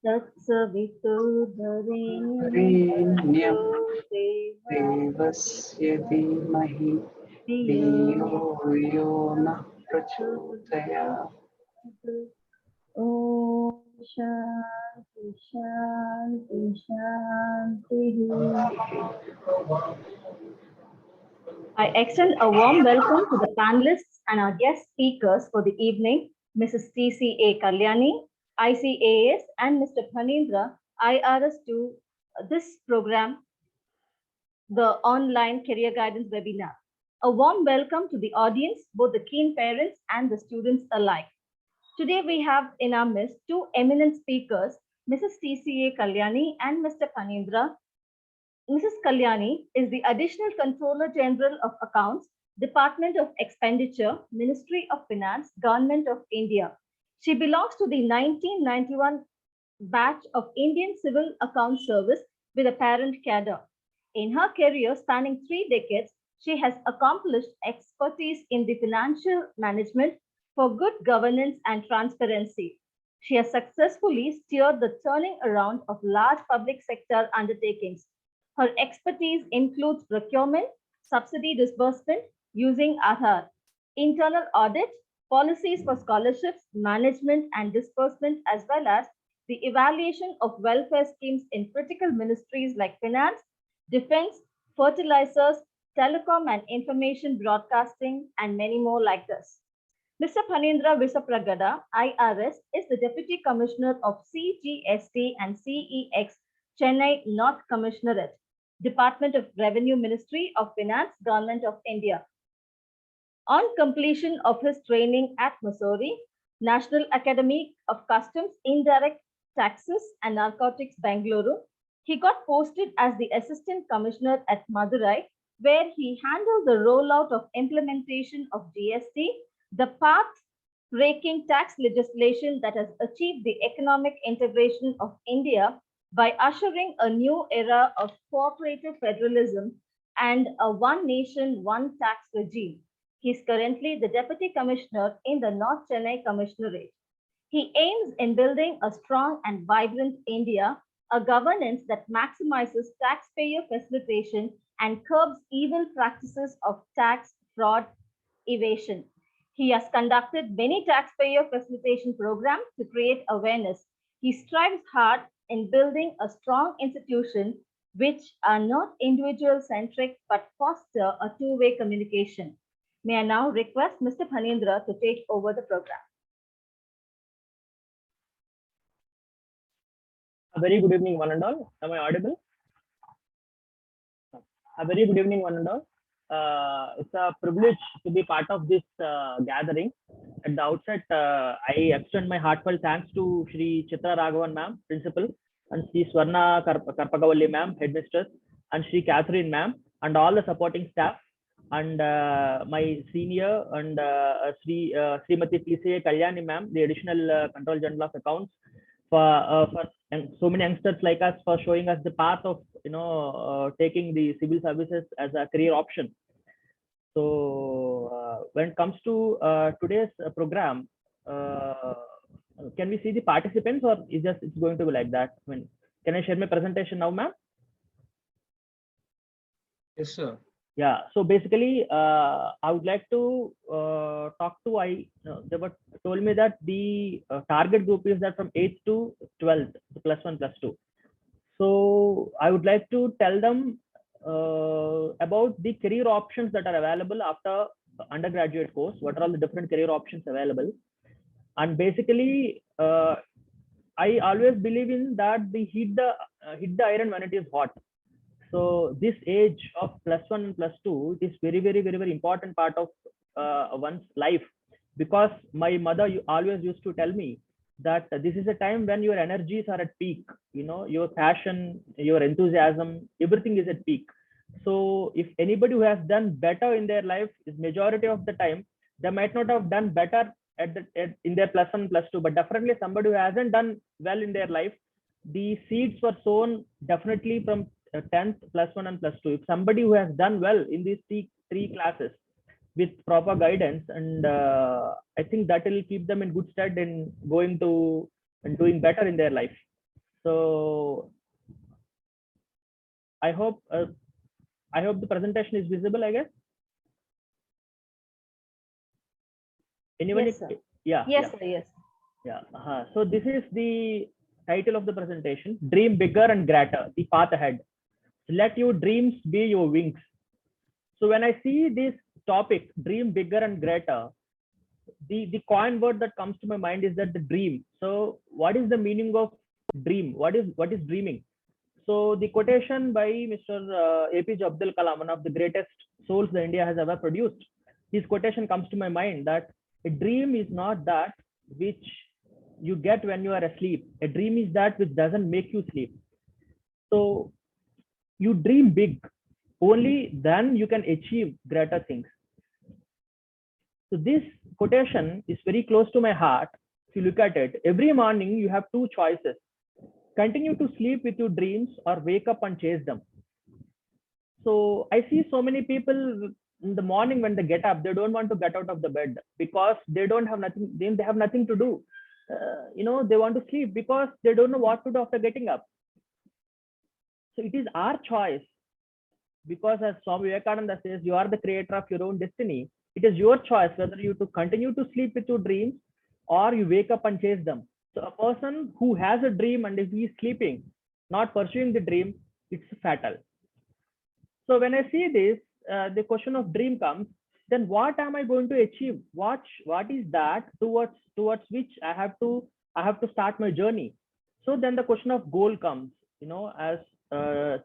तत्सवितुर्वरेण्यं देवस्य धीमहि धियो यो नः प्रचोदयात्. Om Shanti Shanti Shanti. I extend a warm welcome to the panelists and our guest speakers for the evening, Mrs. TCA Kalyani, ICAS, and Mr. Phanindra, IRS, to this program, the online career guidance webinar. A warm welcome to the audience, both the keen parents and the students alike. Today we have in our midst two eminent speakers, Mrs. TCA Kalyani and Mr. Phanindra. Mrs. Kalyani is the Additional Controller General of Accounts, Department of Expenditure, Ministry of Finance, Government of India. She belongs to the 1991 batch of Indian Civil Accounts Service with a parent cadre. In her career spanning 3 decades, she has accomplished expertise in the financial management for good governance and transparency. She has successfully steered the turning around of large public sector undertakings. Her expertise includes procurement, subsidy disbursement using Aadhaar, internal audit, policies for scholarships, management and disbursement, as well as the evaluation of welfare schemes in critical ministries like finance, defense, fertilizers, telecom and information broadcasting, and many more like this. Mr. Phanindra Visapragada, IRS, is the Deputy Commissioner of CGST and CEX, Chennai North Commissionerate, Department of Revenue, Ministry of Finance, Government of India. On completion of his training at Missouri, National Academy of Customs, Indirect Taxes and Narcotics, Bengaluru, he got posted as the Assistant Commissioner at Madurai, where he handled the rollout of implementation of GST, the path-breaking tax legislation that has achieved the economic integration of India by ushering a new era of cooperative federalism and a one nation, one tax regime. He is currently the Deputy Commissioner in the North Chennai Commissionerate. He aims in building a strong and vibrant India, a governance that maximizes taxpayer facilitation and curbs evil practices of tax fraud evasion. He has conducted many taxpayer facilitation programs to create awareness. He strives hard in building a strong institution which are not individual-centric but foster a two-way communication. May I now request Mr. Phanindra to take over the program. A very good evening, one and all. Am I audible? A very good evening, one and all. It's a privilege to be part of this gathering. At the outset, I extend my heartfelt thanks to Shri Chitra Raghavan ma'am, principal, and Shri Swarna Karpagavalli ma'am, headmistress, and Shri Catherine ma'am, and all the supporting staff, and my senior and Srimati TCA Kalyani ma'am, the additional Control General of Accounts, for so many youngsters like us, for showing us the path of taking the civil services as a career option. So when it comes to today's program, can we see the participants, or is it's going to be like that? I mean, can I share my presentation now, ma'am? Yes, sir. Yeah, so basically I would like to talk to they were told me that the target group is that from 8th to 12th, +1 +2. So I would like to tell them about the career options that are available after undergraduate course. What are all the different career options available? And basically I always believe in that the hit the iron when it is hot. So this age of +1 and +2 is very important part of one's life, because my mother always used to tell me that this is a time when your energies are at peak, your passion, your enthusiasm, everything is at peak. So if anybody who has done better in their life, is majority of the time they might not have done better in their +1 +2, but definitely somebody who hasn't done well in their life, the seeds were sown definitely from 10th, +1 and +2. If somebody who has done well in these three classes, with proper guidance, and I think that will keep them in good stead in going to and doing better in their life. So I hope the presentation is visible, I guess. Anyone? Yes, sir. Yeah. Yes, Yeah. sir. Yes. Yeah. So this is the title of the presentation: Dream Bigger and Greater, the path ahead. Let your dreams be your wings. So when I see this topic, dream bigger and greater, the coin word that comes to my mind is that the dream. So what is the meaning of dream? What is dreaming? So the quotation by Mr. APJ Abdul Kalam, one of the greatest souls that India has ever produced, his quotation comes to my mind that a dream is not that which you get when you are asleep. A dream is that which doesn't make you sleep. So you dream big, only then you can achieve greater things. So this quotation is very close to my heart. If you look at it, every morning you have two choices: continue to sleep with your dreams or wake up and chase them. So I see so many people in the morning when they get up, they don't want to get out of the bed because they don't have nothing. They have nothing to do. They want to sleep because they don't know what to do after getting up. So it is our choice, because as Swami Vivekananda says, you are the creator of your own destiny. It is your choice whether you to continue to sleep with your dreams or you wake up and chase them. So a person who has a dream and if he is sleeping, not pursuing the dream, it's fatal. So when I see this, the question of dream comes, then what am I going to achieve? What is that towards which I have to start my journey? So then the question of goal comes. As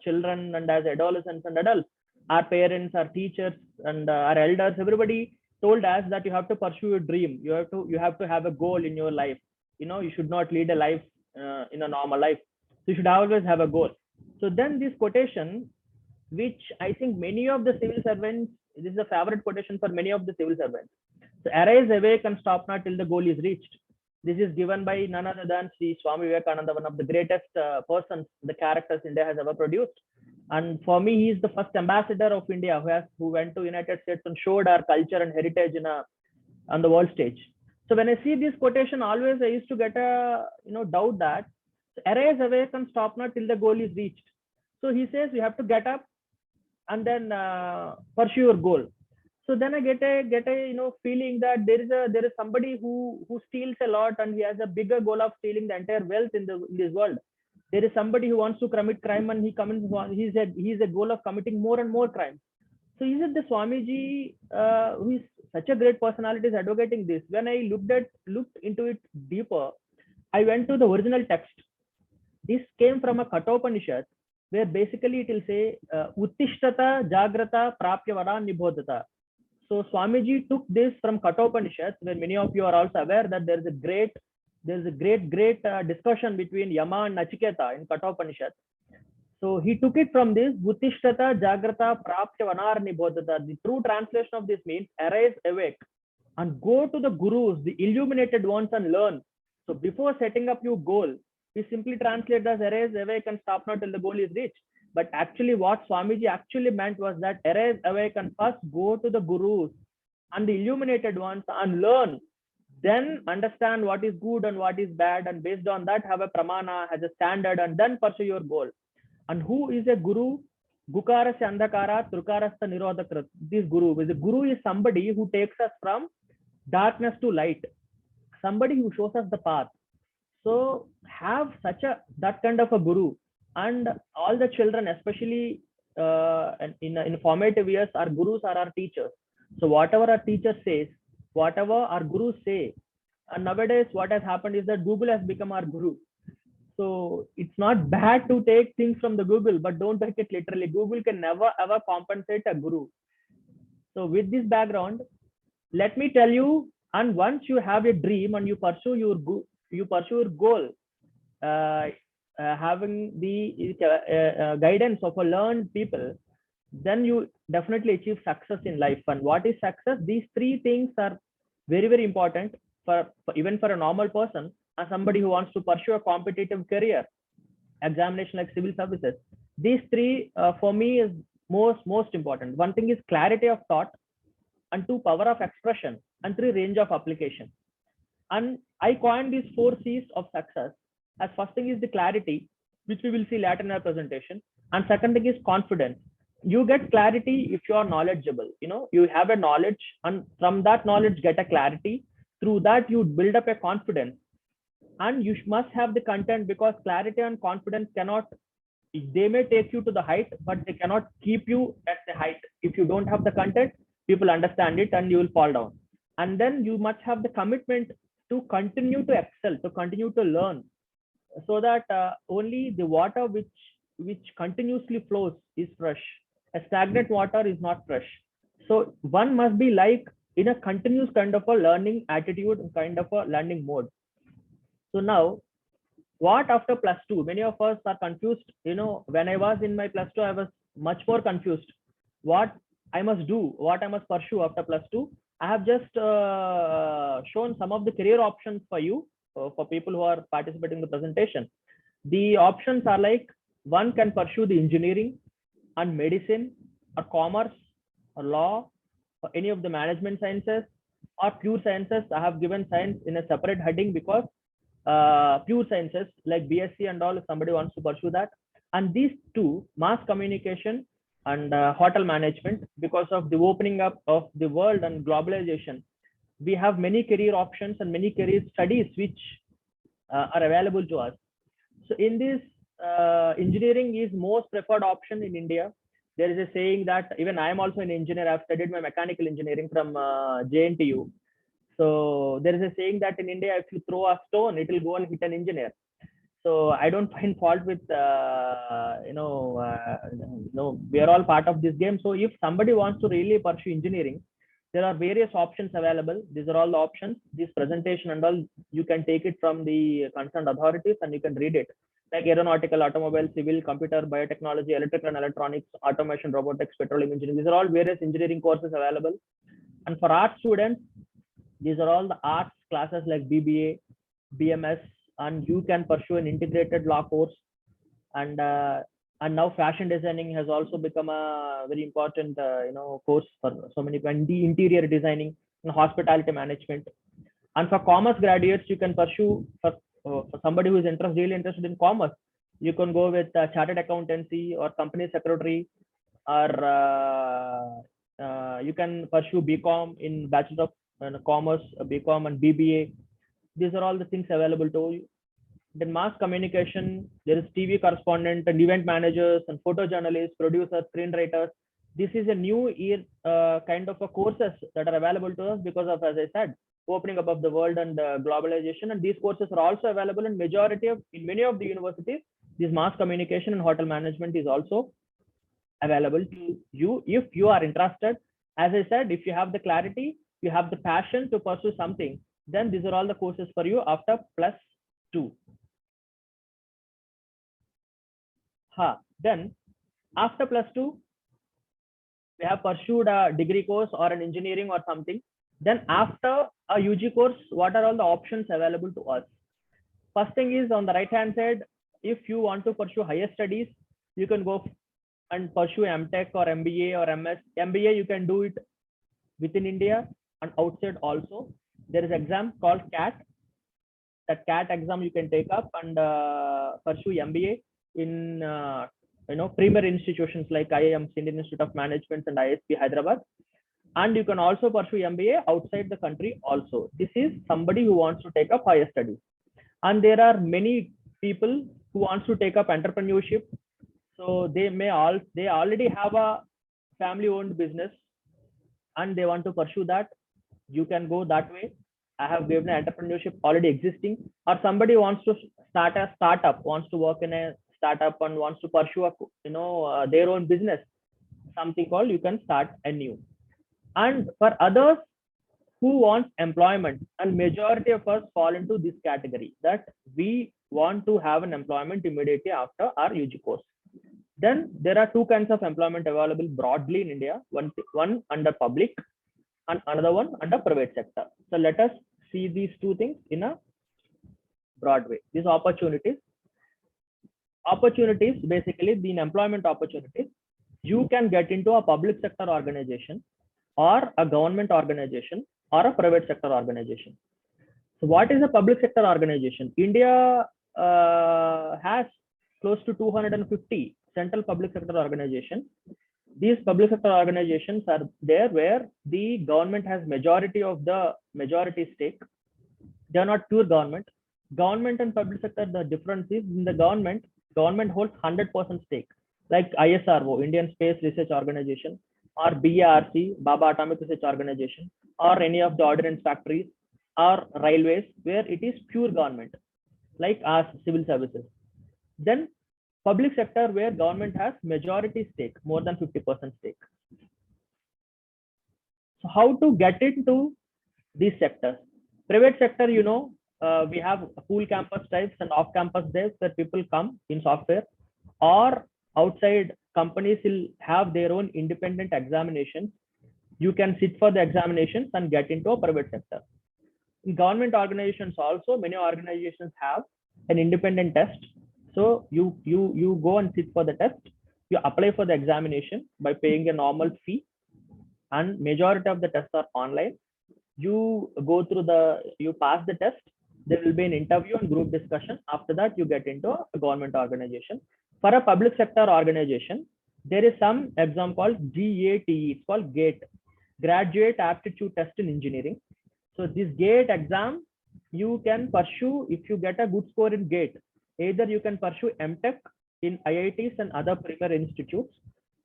children and as adolescents and adults, our parents, our teachers, and our elders, everybody told us that you have to pursue your dream. You have to have a goal in your life. You should not lead a life in a normal life. So you should always have a goal. So then this quotation, which I think many of the civil servants, this is a favorite quotation for many of the civil servants. So arise, awake, and stop not till the goal is reached. This is given by none other than Sri Swami Vivekananda, one of the greatest persons, the characters India has ever produced. And for me, he is the first ambassador of India who went to United States and showed our culture and heritage on the world stage. So when I see this quotation, always I used to get a doubt that arise, awake, and stop not till the goal is reached. So he says you have to get up and then pursue your goal. So then I get a feeling that there is somebody who steals a lot and he has a bigger goal of stealing the entire wealth in this world. There is somebody who wants to commit crime and he's a goal of committing more and more crimes. So is it the Swamiji who is such a great personality is advocating this? When I looked into it deeper, I went to the original text. This came from a Kathopanishad, where basically it will say Uttishtata Jagrata Prapya Vara Nibodhata. So Swamiji took this from Kathopanishad, where many of you are also aware that there is a great discussion between Yama and Nachiketa in Kathopanishad. So he took it from this Uttishtata Jagrata Prapya Vanar Nibodhata. The true translation of this means arise, awake, and go to the gurus, the illuminated ones, and learn. So before setting up your goal, we simply translate as arise, awake, and stop not till the goal is reached. But actually what Swamiji actually meant was that arise, awake, and first go to the gurus and the illuminated ones and learn. Then understand what is good and what is bad, and based on that have a pramana, has a standard, and then pursue your goal. And who is a guru? Gukarasya andhakara, trukarastha nirodhakrat. This guru is somebody who takes us from darkness to light, somebody who shows us the path. So have that kind of a guru, and all the children, especially in formative years, our gurus are our teachers. So whatever our teacher says, whatever our gurus say, and nowadays what has happened is that Google has become our guru. So it's not bad to take things from the Google, but don't take it literally. Google can never ever compensate a guru. So with this background, let me tell you, and once you have a dream and you pursue your goal, having the guidance of a learned people, then you definitely achieve success in life. And what is success? These three things are very, very important for even for a normal person and somebody who wants to pursue a competitive career, examination like civil services. These three for me is most important. One thing is clarity of thought. and 2 power of expression, and 3 range of application. And I coined these 4 C's of success. As first thing is the clarity, which we will see later in our presentation. And second thing is confidence. You get clarity if you are knowledgeable. You have a knowledge, and from that knowledge get a clarity. Through that you build up a confidence. And you must have the content, because clarity and confidence cannot, they may take you to the height, but they cannot keep you at the height. If you don't have the content, people understand it and you will fall down. And then you must have the commitment to continue to excel, to continue to learn, so that only the water which continuously flows is fresh. A stagnant water is not fresh. So one must be like in a continuous kind of a learning attitude, kind of a learning mode. So now, what after +2? Many of us are confused. When I was in my +2, I was much more confused. What I must do, what I must pursue after +2. I have just shown some of the career options for you, for people who are participating in the presentation. The options are like, one can pursue the engineering and medicine or commerce or law or any of the management sciences or pure sciences. I have given science in a separate heading because pure sciences like BSc and all, if somebody wants to pursue that. And these 2, mass communication and hotel management, because of the opening up of the world and globalization, we have many career options and many career studies which are available to us. So in this, engineering is most preferred option in India. There is a saying that, even I am also an engineer. I've studied my mechanical engineering from JNTU. So there is a saying that in India, if you throw a stone, it will go and hit an engineer. So I don't find fault with, we are all part of this game. So if somebody wants to really pursue engineering, there are various options available. These are all the options. This presentation and all, you can take it from the concerned authorities and you can read it. Like aeronautical, automobile, civil, computer, biotechnology, electrical and electronics, automation, robotics, petroleum engineering. These are all various engineering courses available. And for art students, these are all the arts classes like BBA, BMS, and you can pursue an integrated law course. And now fashion designing has also become a very important course for so many, and the interior designing and hospitality management. And for commerce graduates, you can pursue, for somebody who is really interested in commerce, you can go with chartered accountancy or company secretary, or you can pursue BCom in Bachelor of Commerce, BCom and BBA. These are all the things available to you. Then mass communication, there is TV correspondent and event managers and photojournalists, producers, screenwriters. This is a new year kind of a courses that are available to us because of, as I said, opening up of the world and globalization. And these courses are also available in many of the universities. This mass communication and hotel management is also available to you if you are interested. As I said, if you have the clarity, you have the passion to pursue something, then these are all the courses for you after +2. Then after +2, we have pursued a degree course or an engineering or something. Then after a UG course, what are all the options available to us? First thing is, on the right hand side, if you want to pursue higher studies, you can go and pursue MTech or MBA or MS. MBA, you can do it within India and outside also. There is an exam called CAT. That CAT exam you can take up and pursue MBA in premier institutions like IIM, Indian Institute of Management, and ISP Hyderabad. And you can also pursue MBA outside the country also. This is somebody who wants to take up higher studies. And there are many people who wants to take up entrepreneurship. So they already have a family-owned business and they want to pursue that. You can go that way. I have given entrepreneurship already existing, or somebody wants to start a startup, wants to work in a startup and wants to pursue their own business, something called, you can start anew. And for others who want employment, and majority of us fall into this category, that we want to have an employment immediately after our UG course. Then there are 2 kinds of employment available broadly in India, one under public and another one under private sector. So let us see these 2 things in a broad way. These opportunities, basically the employment opportunities, you can get into a public sector organization or a government organization or a private sector organization. So what is a public sector organization? India has close to 250 central public sector organizations. These public sector organizations are there where the government has majority stake. They are not pure government. Government and public sector, the difference is in the government holds 100% stake, like ISRO, Indian Space Research Organization, or BARC, Baba Atomic Research Organization, or any of the ordnance factories or railways, where it is pure government, like as civil services. Then public sector, where government has majority stake, more than 50% stake. So how to get into these sectors? Private sector, we have full campus types and off campus types where people come in software, or outside companies will have their own independent examinations. You can sit for the examinations and get into a private sector. In government organizations also, many organizations have an independent test. So you go and sit for the test. You apply for the examination by paying a normal fee, and majority of the tests are online. You pass the test. There will be an interview and group discussion. After that, you get into a government organization. For a public sector organization, there is some exam called GATE. It's called GATE, Graduate Aptitude Test in Engineering. So this GATE exam, you can pursue if you get a good score in GATE. Either you can pursue MTech in IITs and other premier institutes,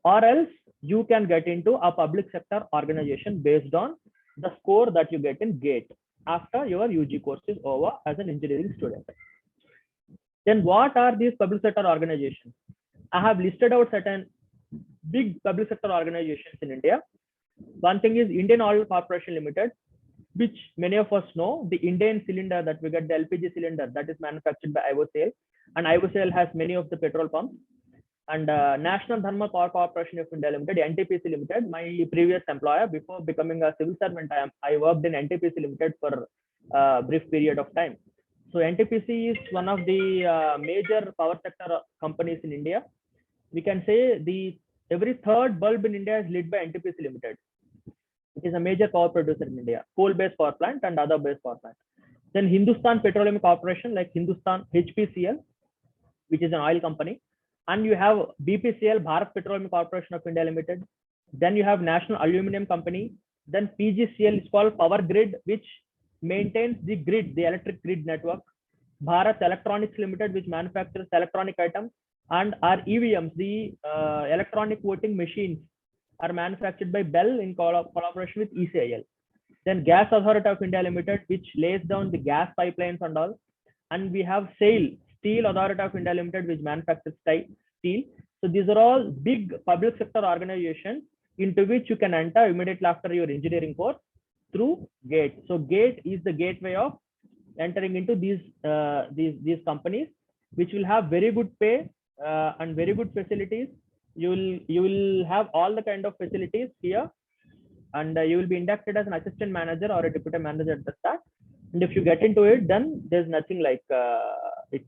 or else you can get into a public sector organization based on the score that you get in GATE after your UG course is over as an engineering student. Then what are these public sector organizations? I have listed out certain big public sector organizations in India. One thing is Indian Oil Corporation Limited, which many of us know, the Indian cylinder that we get, the LPG cylinder that is manufactured by IOCL, and IOCL has many of the petrol pumps. And National Thermal Power Corporation of India Limited, NTPC Limited, my previous employer. Before becoming a civil servant, I worked in NTPC Limited for a brief period of time. So NTPC is one of the major power sector companies in India. We can say every third bulb in India is lit by NTPC Limited. It is a major power producer in India, coal-based power plant and other based power plant. Then Hindustan Petroleum Corporation, like Hindustan HPCL, which is an oil company. And you have BPCL, Bharat Petroleum Corporation of India Limited. Then you have National Aluminium Company. Then PGCL is called Power Grid, which maintains the grid, the electric grid network. Bharat Electronics Limited, which manufactures electronic items. And our EVMs, the electronic voting machines, are manufactured by Bell in collaboration with ECIL. Then Gas Authority of India Limited, which lays down the gas pipelines and all. And we have SAIL, Steel Authority of India Limited, which manufactures steel. So these are all big public sector organizations into which you can enter immediately after your engineering course through GATE. So GATE is the gateway of entering into these companies, which will have very good pay and very good facilities. You will have all the kind of facilities here, and you will be inducted as an assistant manager or a deputy manager at the start. And if you get into it, then there's nothing like it.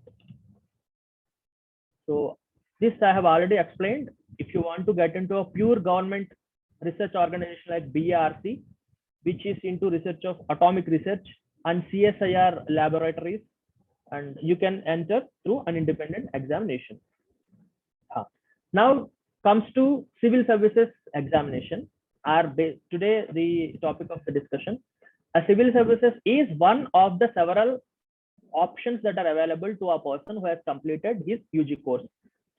So this I have already explained. If you want to get into a pure government research organization like BARC, which is into research of atomic research and CSIR laboratories, and you can enter through an independent examination. Now comes to civil services examination. Today the topic of the discussion. A civil services is one of the several options that are available to a person who has completed his UG course.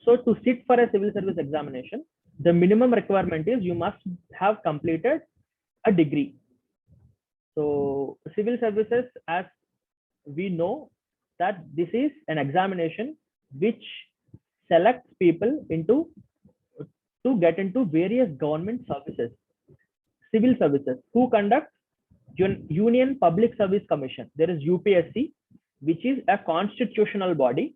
So to sit for a civil service examination, the minimum requirement is you must have completed a degree. So civil services, as we know, that this is an examination which selects people to get into various government services. Civil services, who conduct Union Public Service Commission. There is UPSC, which is a constitutional body.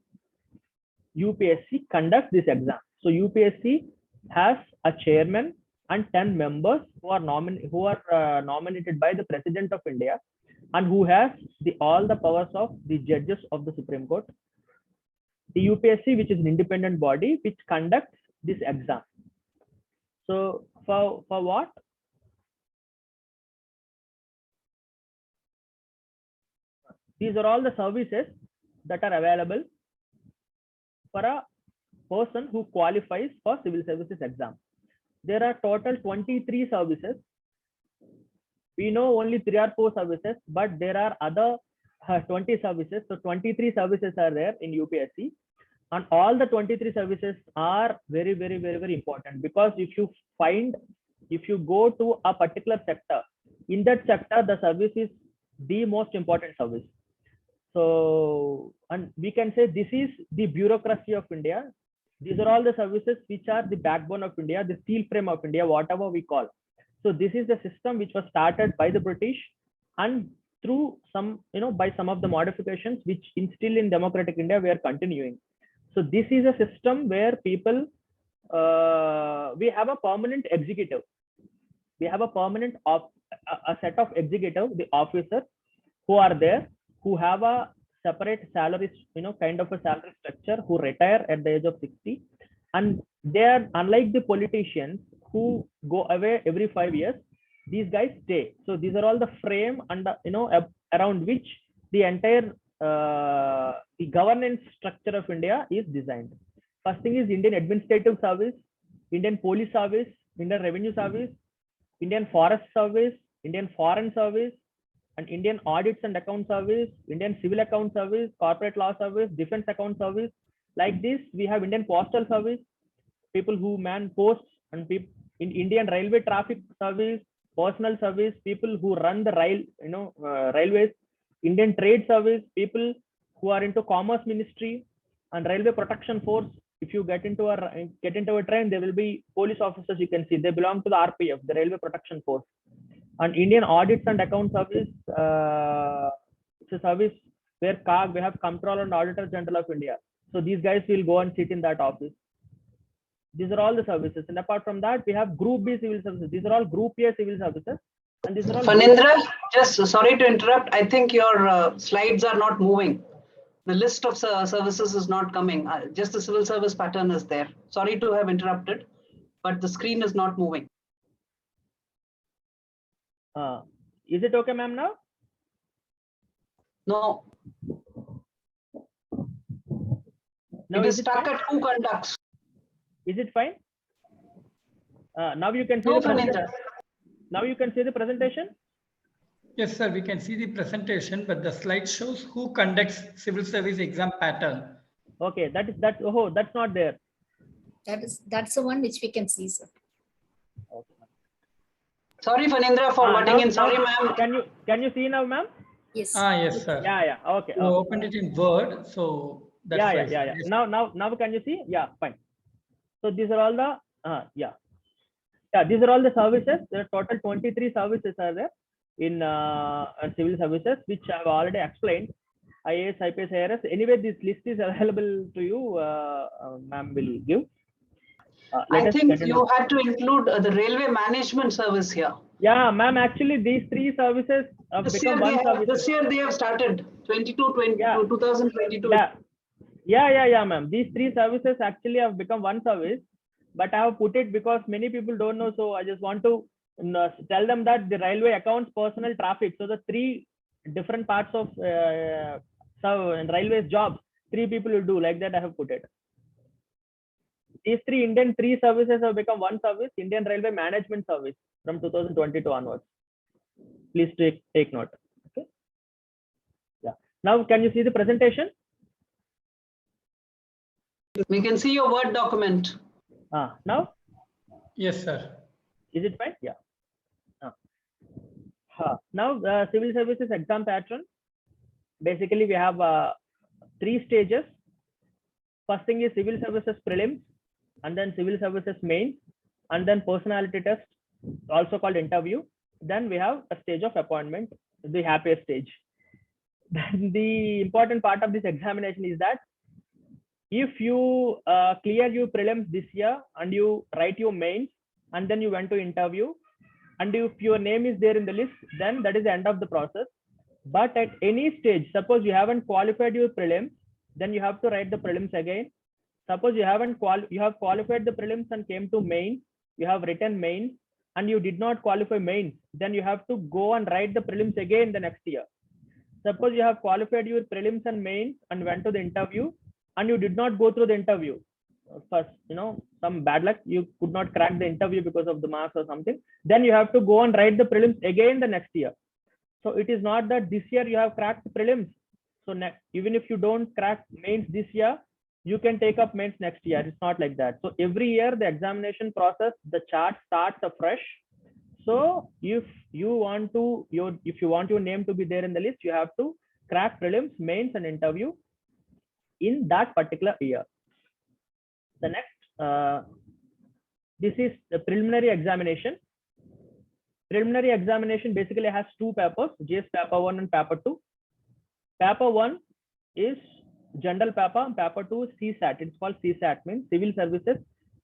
UPSC conducts this exam. So UPSC has a chairman and 10 members who are nominated by the President of India, and who has all the powers of the judges of the Supreme Court. The UPSC, which is an independent body, which conducts this exam. So for what? These are all the services that are available for a person who qualifies for civil services exam. There are total 23 services. We know only 3 or 4 services, but there are other 20 services. So 23 services are there in UPSC, and all the 23 services are very, very, very, very important, because if you go to a particular sector, in that sector, the service is the most important service. So, and we can say this is the bureaucracy of India. These are all the services which are the backbone of India, the steel frame of India, whatever we call. So this is the system which was started by the British, and through some, by some of the modifications which still in democratic India we are continuing. So this is a system where people, we have a permanent executive. We have a permanent a set of executive, the officers who are there, who have a separate salary, kind of a salary structure, who retire at the age of 60. And they are unlike the politicians who go away every 5 years. These guys stay. So these are all the frame and around which the entire the governance structure of India is designed. First thing is Indian Administrative Service, Indian Police Service, Indian Revenue Service, Indian Forest Service, Indian Foreign Service, and Indian Audits and Account Service, Indian Civil Account Service, Corporate Law Service, Defense Account Service. Like this, we have Indian Postal Service, people who man posts, and people in Indian Railway Traffic Service, Personal Service, people who run the railways, Indian Trade Service, people who are into Commerce Ministry, and Railway Protection Force. If you get into a train, there will be police officers. You can see they belong to the RPF, the Railway Protection Force. And Indian Audits and Account Service, it's a service where CAG, we have Comptroller and Auditor General of India. So these guys will go and sit in that office. These are all the services. And apart from that, we have Group B civil services. These are all Group A civil services. And these are all. Phanindra, just sorry to interrupt. I think your slides are not moving. The list of services is not coming. Just the civil service pattern is there. Sorry to have interrupted, but the screen is not moving. Is it okay, ma'am, now? No. Now it is stuck at who conducts. Is it fine? Now you can see No, the presentation. Now you can see the presentation. Yes, sir. We can see the presentation, but the slide shows who conducts civil service exam pattern. Okay, that's not there. That's the one which we can see, sir. Okay. Sorry, Phanindra, for butting in. Sorry, ma'am. Can you see now, ma'am? Yes. Yes, sir. Yeah. Okay. You opened it in Word, so that's why. Yeah. Yes. Now can you see? Yeah, fine. So these are all the these are all the services. There are total 23 services are there in civil services, which I've already explained. IAS, IPS, IRS. Anyway, this list is available to you. Ma'am will give. I think you had to include the railway management service here. Yeah, ma'am. Actually, these 3 services have become one service. This year they have started 2022. Yeah, ma'am. These 3 services actually have become one service, but I have put it because many people don't know. So I just want to tell them that the railway accounts, personal, traffic. So the 3 different parts of railways jobs, 3 people will do like that. I have put it. These 3 Indian services have become one service, Indian Railway Management Service, from 2022 onwards. Please take note. Okay. Yeah. Now, can you see the presentation? We can see your Word document. Now? Yes, sir. Is it fine? Yeah. Now, civil services exam pattern. Basically, we have 3 stages. First thing is civil services prelims, and then civil services main, and then personality test, also called interview. Then we have a stage of appointment, the happiest stage. Then the important part of this examination is that if you clear your prelims this year and you write your mains and then you went to interview, and if your name is there in the list, then that is the end of the process. But at any stage, suppose you haven't qualified your prelims, then you have to write the prelims again. Suppose you have qualified the prelims and came to main, you have written main, and you did not qualify main, then you have to go and write the prelims again the next year. Suppose you have qualified your prelims and mains and went to the interview and you did not go through the interview. First, some bad luck, you could not crack the interview because of the marks or something. Then you have to go and write the prelims again the next year. So it is not that this year you have cracked prelims. So even if you don't crack mains this year, you can take up mains next year. It's not like that. So every year the examination process, the chart starts afresh. So if you want your name to be there in the list, you have to crack prelims, mains, and interview in that particular year. The next, this is the preliminary examination. Preliminary examination basically has two papers, GS paper 1 and paper 2. Paper 1 is general paper, and paper 2 is CSAT. It's called CSAT, means Civil Services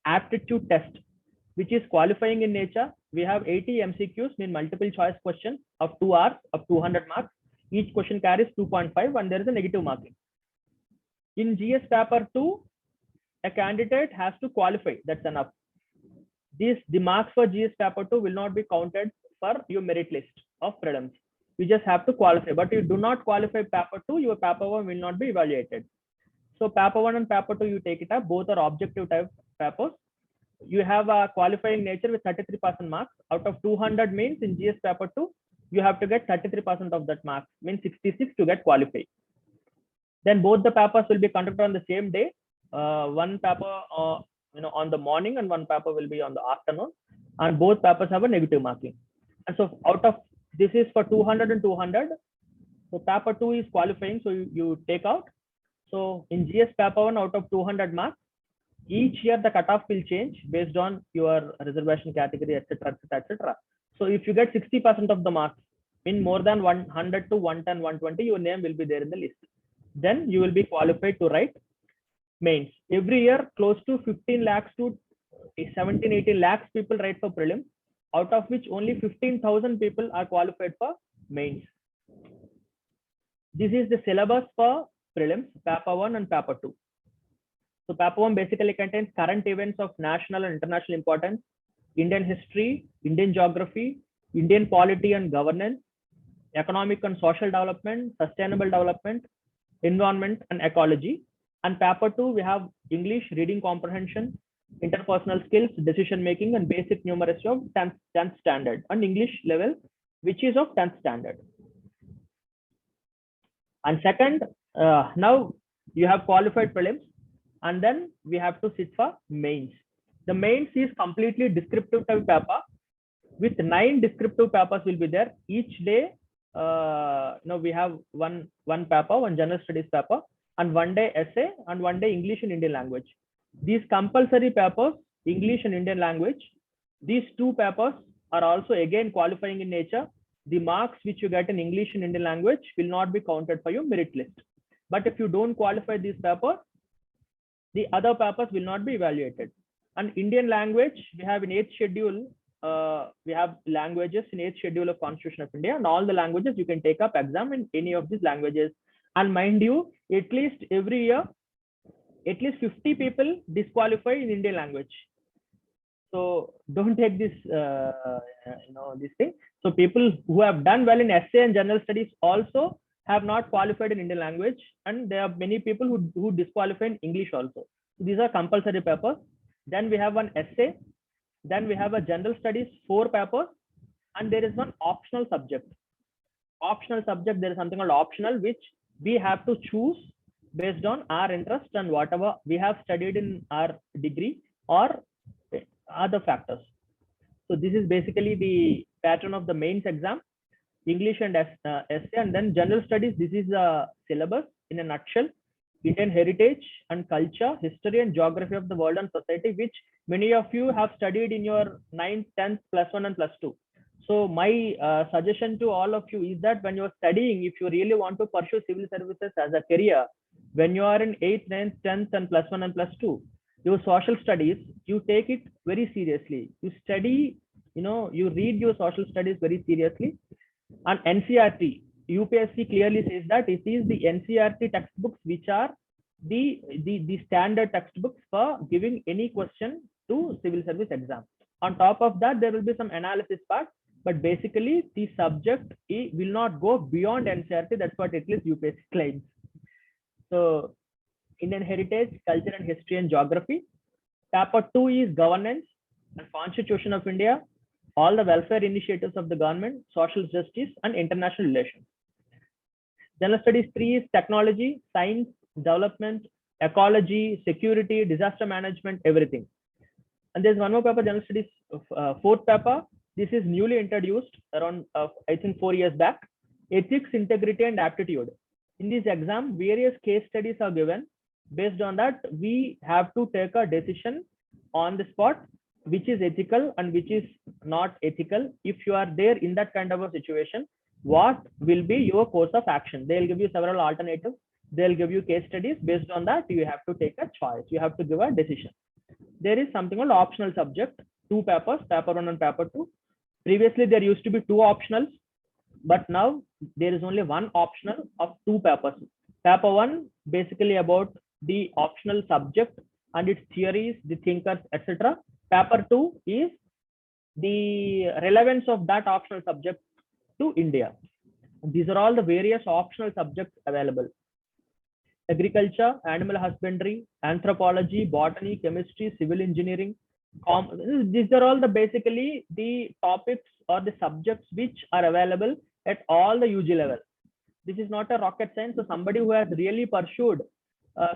Aptitude Test, which is qualifying in nature. We have 80 MCQs, mean multiple choice questions of 2 hours of 200 marks. Each question carries 2.5 and there is a negative marking. In GS paper 2, a candidate has to qualify. That's enough. The marks for GS paper 2 will not be counted for your merit list of prelims. You just have to qualify. But if you do not qualify paper 2, your paper 1 will not be evaluated. So paper 1 and paper 2, you take it up. Both are objective type papers. You have a qualifying nature with 33% marks. Out of 200 means in GS paper 2, you have to get 33% of that marks, means 66 to get qualified. Then both the papers will be conducted on the same day. One paper on the morning and one paper will be on the afternoon, and both papers have a negative marking. And so out of this is for 200 and 200. So paper 2 is qualifying, so you take out. So in GS paper 1, out of 200 marks, each year the cutoff will change based on your reservation category, etc., etc., etc. So if you get 60% of the marks in more than 100 to 110, 120, your name will be there in the list. Then you will be qualified to write mains. Every year, close to 15 lakhs to 17, 18 lakhs people write for prelims, out of which only 15,000 people are qualified for mains. This is the syllabus for prelims, paper 1 and paper 2. So paper 1 basically contains current events of national and international importance, Indian history, Indian geography, Indian polity and governance, economic and social development, sustainable development, environment and ecology. And paper 2, we have English, reading comprehension, interpersonal skills, decision making, and basic numeracy of 10th standard, and English level, which is of 10th standard. And second, now you have qualified prelims, and then we have to sit for mains. The mains is completely descriptive type paper with 9 descriptive papers will be there. Each day, we have one paper, one general studies paper, and one day essay, and one day English and Indian language. These compulsory papers, English and Indian language, these 2 papers are also again qualifying in nature. The marks which you get in English and Indian language will not be counted for your merit list. But if you don't qualify these papers, the other papers will not be evaluated. And Indian language, we have in 8th schedule, we have languages in 8th schedule of Constitution of India, and all the languages you can take up exam in any of these languages. And mind you, at least every year, at least 50 people disqualify in Indian language. So don't take this, this thing. So people who have done well in essay and general studies also have not qualified in Indian language, and there are many people who disqualify in English also. So these are compulsory papers. Then we have one essay. Then we have a general studies 4 papers, and there is one optional subject. Optional subject, there is something called optional, which we have to choose based on our interest and whatever we have studied in our degree or other factors. So this is basically the pattern of the mains exam, English and essay, and then general studies. This is a syllabus in a nutshell. Indian heritage and culture, history and geography of the world and society, which many of you have studied in your 9th, 10th, +1 and +2. So my suggestion to all of you is that when you're studying, if you really want to pursue civil services as a career, when you are in 8th, 9th, 10th and +1 and +2, your social studies, you take it very seriously. You study, you read your social studies very seriously. And NCERT, UPSC clearly says that it is the NCERT textbooks which are the standard textbooks for giving any question to civil service exam. On top of that, there will be some analysis part. but basically the subject will not go beyond NCERT. That's what at least UPSC claims. So Indian heritage, culture and history and geography. Paper 2 is governance and constitution of India, all the welfare initiatives of the government, social justice and international relations. General studies 3 is technology, science, development, ecology, security, disaster management, everything. And there's one more paper, general studies, fourth paper. This is newly introduced around, I think 4 years back. Ethics, integrity and aptitude. In this exam, various case studies are given. Based on that, we have to take a decision on the spot, which is ethical and which is not ethical. If you are there in that kind of a situation, what will be your course of action? They'll give you several alternatives. They'll give you case studies. Based on that, you have to take a choice. You have to give a decision. There is something called optional subject, 2 papers, paper 1 and paper 2. Previously, there used to be 2 optionals, but now there is only 1 optional of 2 papers. Paper 1 basically about the optional subject and its theories, the thinkers, etc. Paper 2 is the relevance of that optional subject to India. These are all the various optional subjects available. Agriculture, animal husbandry, anthropology, botany, chemistry, civil engineering. These are all the basically the topics or the subjects which are available at all the UG level. This is not a rocket science. So somebody who has really pursued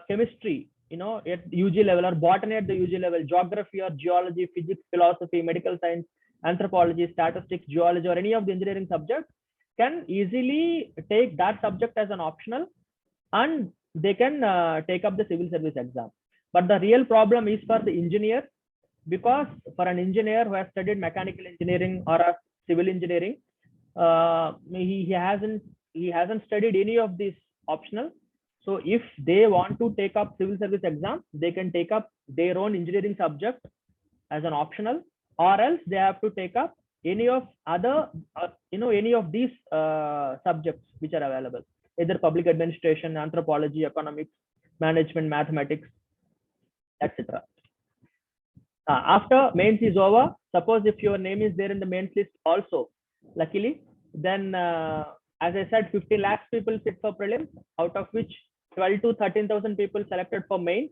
chemistry, at UG level, or botany at the UG level, geography or geology, physics, philosophy, medical science, anthropology, statistics, geology, or any of the engineering subjects can easily take that subject as an optional, and they can take up the civil service exam. But the real problem is for the engineer, because for an engineer who has studied mechanical engineering or a civil engineering, he hasn't studied any of these optional. So if they want to take up civil service exam, they can take up their own engineering subject as an optional, or else they have to take up any of other, any of these subjects which are available, either public administration, anthropology, economics, management, mathematics, etc. After mains is over, suppose if your name is there in the mains list also, luckily, then as I said, 50 lakhs people sit for prelims, out of which 12 to 13,000 people selected for main.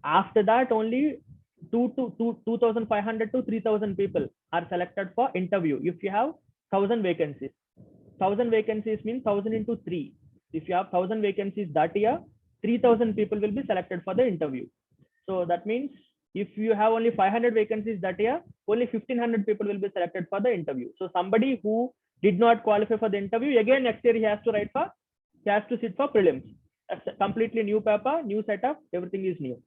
After that, only 2,500 to 3,000 people are selected for interview. If you have 1,000 vacancies, 1,000 vacancies means 1,000 into 3. If you have 1,000 vacancies that year, 3,000 people will be selected for the interview. So that means if you have only 500 vacancies that year, only 1,500 people will be selected for the interview. So somebody who did not qualify for the interview, again next year he has to sit for prelims. That's a completely new paper, new setup, everything is new.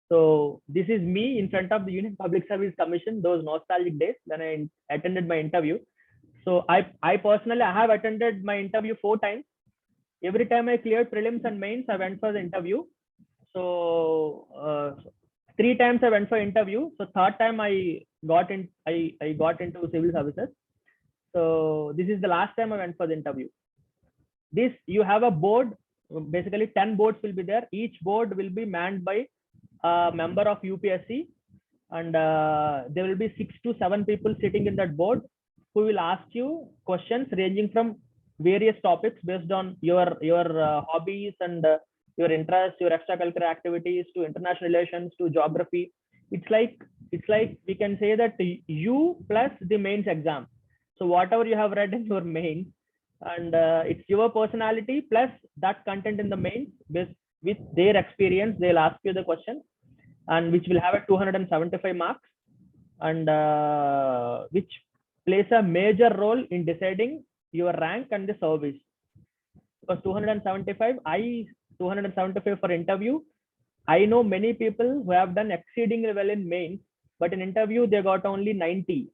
So this is me in front of the Union Public Service Commission, those nostalgic days when I attended my interview. So I personally have attended my interview 4 times. Every time I cleared prelims and mains, I went for the interview. So 3 times I went for interview. So 3rd time I got into civil services. So this is the last time I went for the interview. This, you have a board, basically 10 boards will be there. Each board will be manned by a member of UPSC, and there will be 6 to 7 people sitting in that board who will ask you questions ranging from various topics based on your hobbies and your interests, your extracurricular activities, to international relations, to geography. It's like we can say that you plus the mains exam. So whatever you have read in your mains, and it's your personality plus that content in the mains, with their experience, they'll ask you the question, and which will have a 275 marks, and which plays a major role in deciding your rank and the service. Because 275 for interview. I know many people who have done exceedingly well in mains, but in interview they got only 90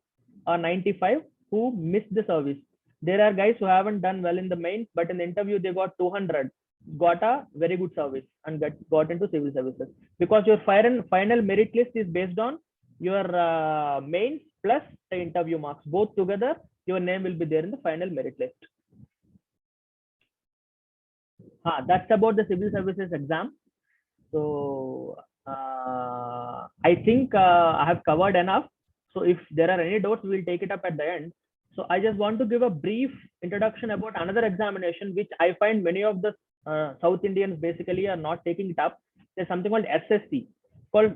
or 95 who missed the service. There are guys who haven't done well in the mains, but in the interview they got 200, got a very good service and got into civil services. Because your final merit list is based on your mains plus the interview marks. Both together, your name will be there in the final merit list. That's about the civil services exam. So I think I have covered enough. So if there are any doubts, we will take it up at the end. So I just want to give a brief introduction about another examination, which I find many of the South Indians basically are not taking it up. There's something called SSC, called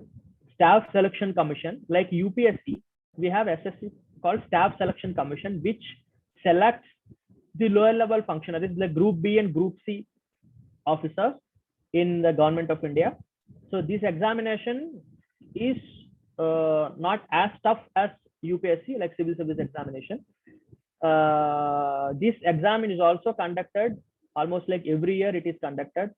Staff Selection Commission. Like UPSC, we have SSC called Staff Selection Commission, which selects the lower level functionaries, like Group B and Group C officers in the government of India. So this examination is not as tough as UPSC, like civil service examination. This exam is also conducted almost like every year it is conducted.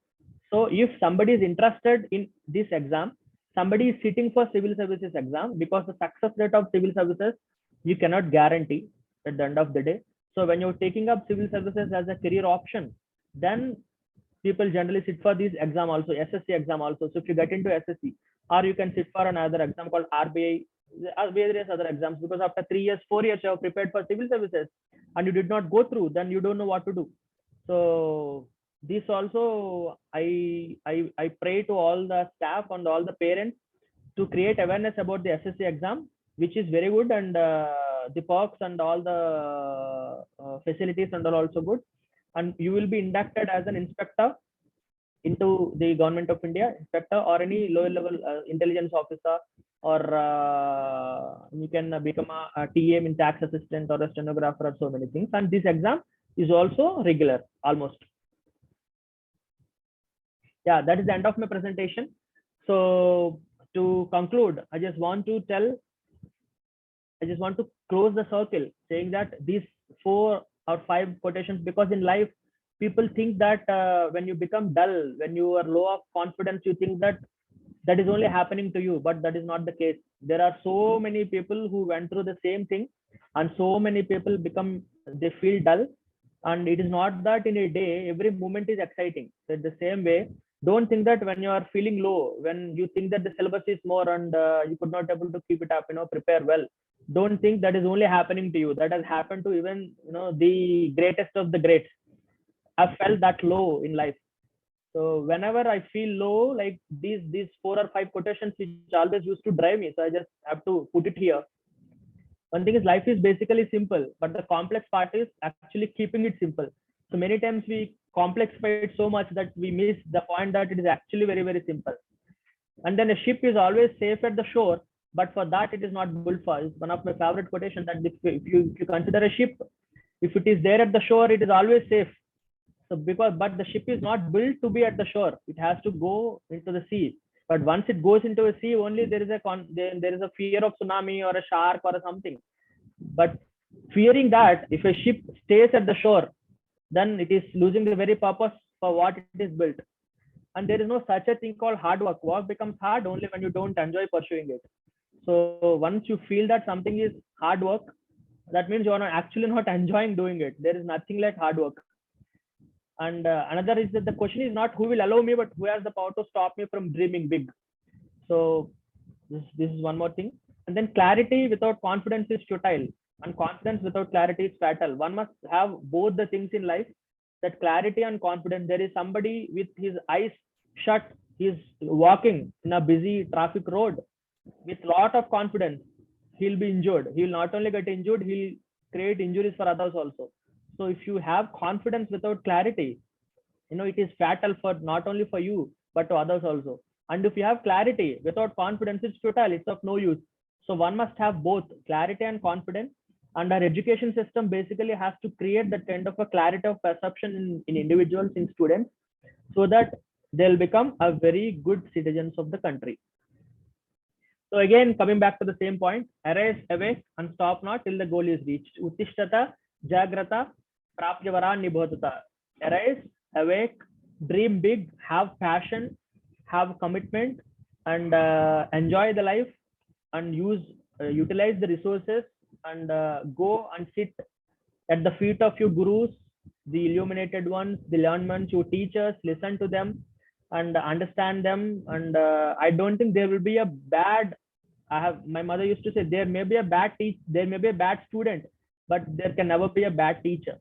So if somebody is interested in this exam, somebody is sitting for civil services exam, because the success rate of civil services you cannot guarantee at the end of the day. So when you're taking up civil services as a career option, then people generally sit for this exam also, SSC exam also. So if you get into SSC, or you can sit for another exam called RBI, various other exams, because after 3 years, 4 years, you have prepared for civil services and you did not go through, then you don't know what to do. So this also, I pray to all the staff and all the parents to create awareness about the SSC exam, which is very good, and the perks and all the facilities and all also good. And you will be inducted as an inspector into the government of India, inspector or any lower level intelligence officer, or you can become a TA in tax assistant or a stenographer or so many things. And this exam is also regular almost. Yeah, that is the end of my presentation. So to conclude, I just want to close the circle saying that these 4 or 5 quotations, because in life people think that when you become dull, when you are low of confidence, you think that that is only happening to you, but that is not the case. There are so many people who went through the same thing, and so many people they feel dull. And it is not that in a day every moment is exciting. So in the same way, don't think that when you are feeling low, when you think that the syllabus is more and you could not able to keep it up, prepare well, don't think that is only happening to you. That has happened to even the greatest of the greats. I've felt that low in life. So whenever I feel low, like these 4 or 5 quotations which always used to drive me, so I just have to put it here. One thing is, life is basically simple, but the complex part is actually keeping it simple. So many times we complexify it so much that we miss the point that it is actually very, very simple. And then a ship is always safe at the shore, but for that it is not built for. It's one of my favorite quotations, that if you consider a ship, if it is there at the shore, it is always safe. So but the ship is not built to be at the shore. It has to go into the sea. But once it goes into a sea, only there is a fear of tsunami or a shark or something. But fearing that, if a ship stays at the shore, then it is losing the very purpose for what it is built. And there is no such a thing called hard work. Work becomes hard only when you don't enjoy pursuing it. So once you feel that something is hard work, that means you are actually not enjoying doing it. There is nothing like hard work. And another is that the question is not who will allow me, but who has the power to stop me from dreaming big. So this is one more thing. And then clarity without confidence is futile, and confidence without clarity is fatal. One must have both the things in life, that clarity and confidence. There is somebody with his eyes shut, he's walking in a busy traffic road with lot of confidence, he'll be injured. He'll not only get injured, he'll create injuries for others also. So if you have confidence without clarity, it is fatal for not only for you, but to others also. And if you have clarity without confidence, it's futile, it's of no use. So one must have both clarity and confidence. And our education system basically has to create that kind of a clarity of perception in individuals, in students, so that they'll become a very good citizens of the country. So again, coming back to the same point, arise, awake, and stop not till the goal is reached. Uttishtata, Jagrata, Prapyavara, Nibhodata. Arise, awake, dream big, have passion, have commitment, and enjoy the life, and utilize the resources, and go and sit at the feet of your gurus, the illuminated ones, the learned ones, your teachers. Listen to them and understand them. And I don't think there will be a bad. My mother used to say, there may be a bad there may be a bad student, but there can never be a bad teacher.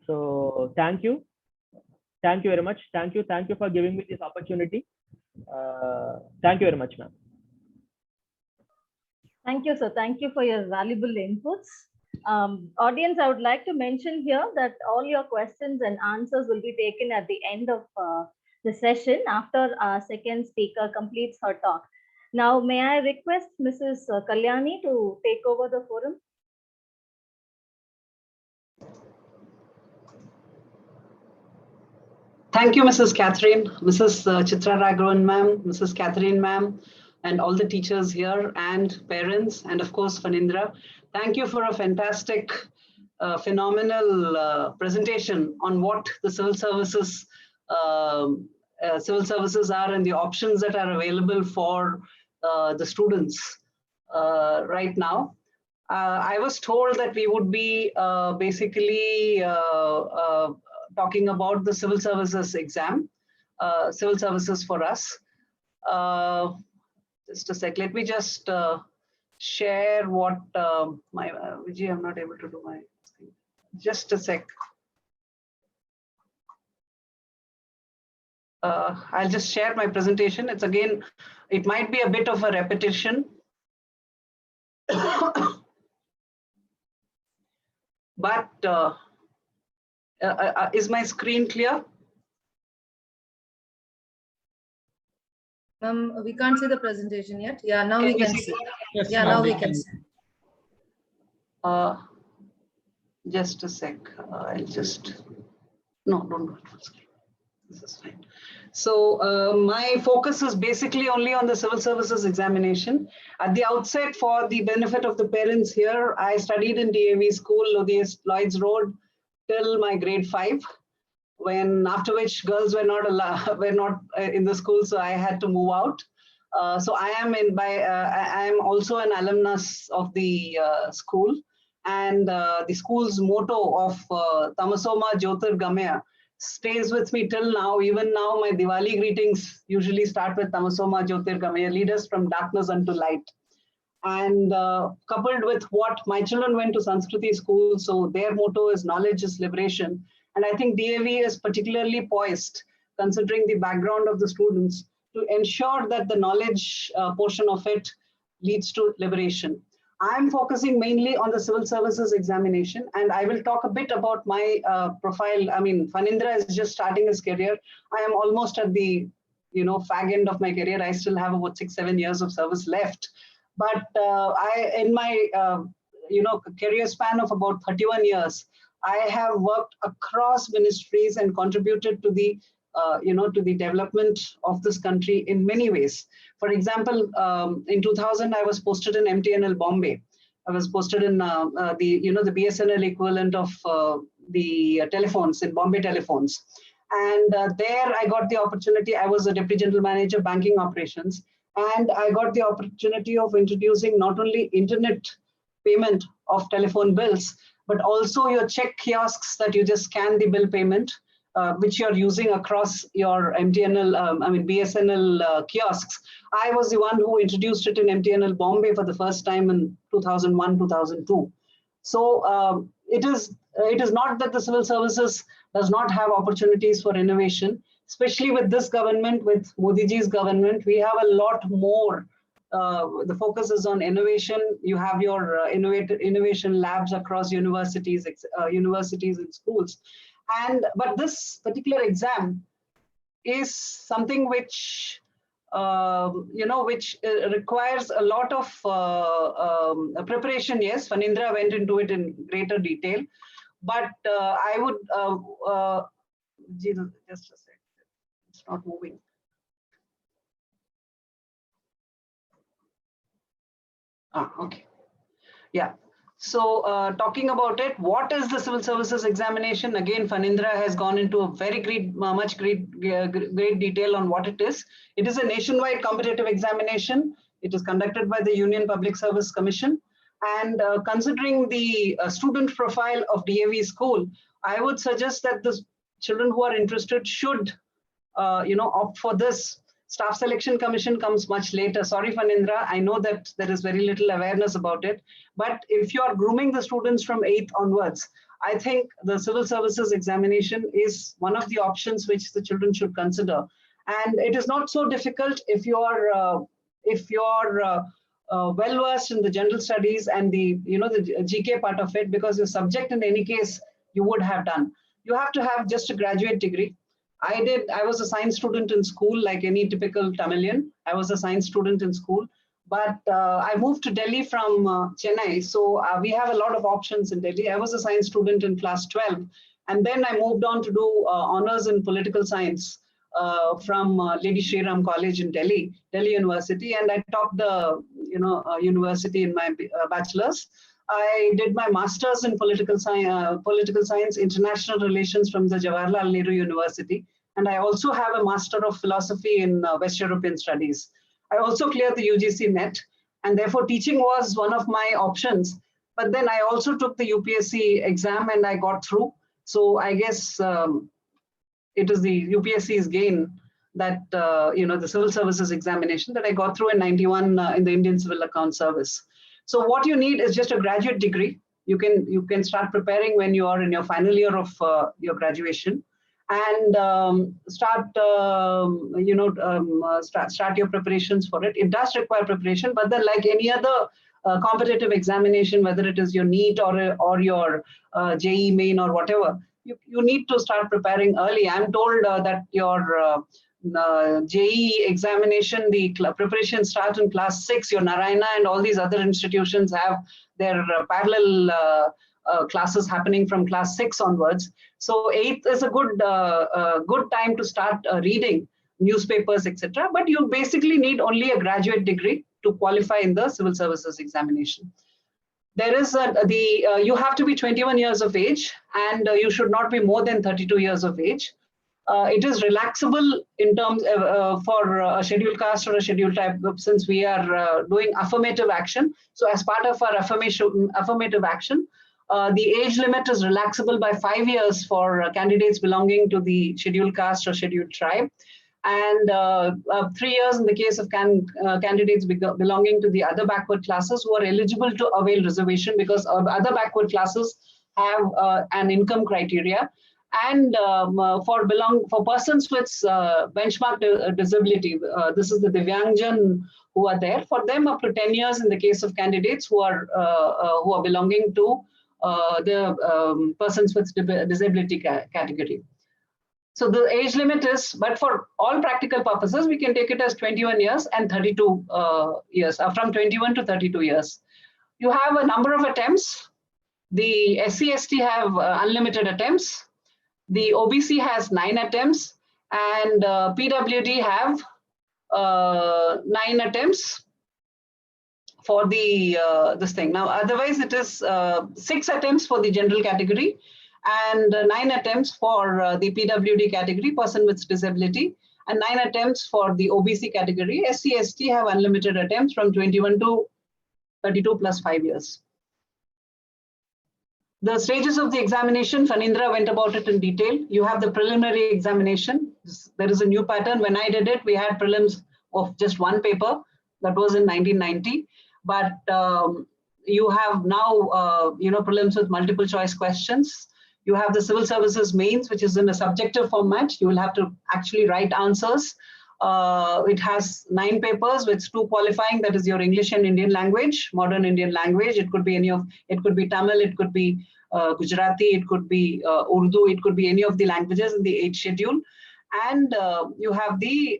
So thank you very much. Thank you for giving me this opportunity. Thank you very much, ma'am. Thank you, sir. Thank you for your valuable inputs. Audience, I would like to mention here that all your questions and answers will be taken at the end of the session after our second speaker completes her talk. Now, may I request Mrs. Kalyani to take over the forum? Thank you, Mrs. Catherine, Mrs. Chitra Raghavan ma'am, Mrs. Catherine ma'am, and all the teachers here and parents, and of course, Phanindra. Thank you for a fantastic, phenomenal presentation on what the civil services are and the options that are available for the students right now. I was told that we would be basically talking about the civil services exam, civil services for us. Just a sec, let me just share what my, Vijay, I'm not able to do my thing. Just a sec. I'll just share my presentation. It's again, it might be a bit of a repetition. But is my screen clear? We can't see the presentation yet. Yeah, now we can see. Yes, Yeah, now we can see. Just a sec. I'll just, no, don't do it full screen. This is fine. So my focus is basically only on the civil services examination. At the outset, for the benefit of the parents here, I studied in DAV school, Lloyd's Road, till my grade 5. When after which girls were not allowed, were not in the school, so I had to move out. So I am I am also an alumnus of the school, and the school's motto of Tamasoma Jyotirgamaya stays with me till now. Even now, my Diwali greetings usually start with Tamasoma Jyotirgamaya, lead us from darkness unto light. And coupled with what my children went to Sanskriti school, so their motto is knowledge is liberation. And I think DAV is particularly poised, considering the background of the students, to ensure that the knowledge portion of it leads to liberation. I'm focusing mainly on the civil services examination, and I will talk a bit about my profile. I mean, Phanindra is just starting his career. I am almost at the, fag end of my career. I still have about 6-7 years of service left. But in my, career span of about 31 years, I have worked across ministries and contributed to the, to the development of this country in many ways. For example, in 2000, I was posted in MTNL Bombay. I was posted in the BSNL equivalent of the telephones in Bombay Telephones. And there I got the opportunity. I was a deputy general manager, banking operations. And I got the opportunity of introducing not only internet payment of telephone bills, but also your check kiosks that you just scan the bill payment, which you're using across your MTNL, BSNL kiosks. I was the one who introduced it in MTNL Bombay for the first time in 2001, 2002. So it is not that the civil services does not have opportunities for innovation, especially with this government, with Modi ji's government. We have a lot more. The focus is on innovation. You have your innovation labs across universities, universities and schools. But this particular exam is something which, which requires a lot of preparation. Yes, Phanindra went into it in greater detail, but I would, just a sec, it's not moving. Okay. Yeah. So talking about it, what is the civil services examination? Again, Phanindra has gone into a very great detail on what it is. It is a nationwide competitive examination. It is conducted by the Union Public Service Commission. And considering the student profile of DAV school, I would suggest that the children who are interested should, opt for this. Staff Selection Commission comes much later. Sorry, Phanindra, I know that there is very little awareness about it. But if you are grooming the students from 8th onwards, I think the civil services examination is one of the options which the children should consider. And it is not so difficult if you are well versed in the general studies and the the GK part of it, because the subject in any case you would have done. You have to have just a graduate degree. I was a science student in school, like any typical Tamilian. I was a science student in school, but I moved to Delhi from Chennai. So we have a lot of options in Delhi. I was a science student in class 12. And then I moved on to do honors in political science from Lady Shriram College in Delhi University. And I topped the university in my bachelor's. I did my master's in political science, international relations from the Jawaharlal Nehru University. And I also have a master of philosophy in West European studies. I also cleared the UGC NET, and therefore teaching was one of my options. But then I also took the UPSC exam and I got through. So I guess it is the UPSC's gain that, the civil services examination that I got through in 91 in the Indian Civil Account Service. So what you need is just a graduate degree. You can start preparing when you are in your final year of your graduation, and start your preparations for it. It does require preparation, but then like any other competitive examination, whether it is your NEET or your JEE main or whatever, you need to start preparing early. I'm told that your JEE examination, the preparation starts in class 6. Your Narayana and all these other institutions have their parallel classes happening from class 6 onwards. So 8th is a good time to start reading newspapers, etc. But you basically need only a graduate degree to qualify in the civil services examination. There is you have to be 21 years of age, and you should not be more than 32 years of age. It is relaxable in terms for a scheduled caste or a scheduled tribe group, since we are doing affirmative action. So as part of our affirmative action, the age limit is relaxable by 5 years for candidates belonging to the scheduled caste or scheduled tribe, and 3 years in the case of candidates belonging to the other backward classes who are eligible to avail reservation, because other backward classes have an income criteria. And for persons with benchmark disability, this is the Divyangjan who are there. For them, up to 10 years in the case of candidates who are belonging to the persons with disability category. So the age limit is, but for all practical purposes, we can take it as 21 years and 32 years, from 21 to 32 years. You have a number of attempts. The SC/ST have unlimited attempts. The OBC has 9 attempts, and PWD have 9 attempts for the this thing. Now, otherwise it is 6 attempts for the general category and 9 attempts for the PWD category, person with disability, and 9 attempts for the OBC category. SC/ST have unlimited attempts from 21 to 32 plus 5 years. The stages of the examination, Phanindra went about it in detail. You have the preliminary examination. There is a new pattern. When I did it, we had prelims of just 1 paper. That was in 1990. But you have now, prelims with multiple choice questions. You have the civil services mains, which is in a subjective format. You will have to actually write answers. It has 9 papers with 2 qualifying. That is your English and Indian language, modern Indian language. It could be it could be Tamil, it could be Gujarati, it could be Urdu, it could be any of the languages in the 8th schedule. And you have the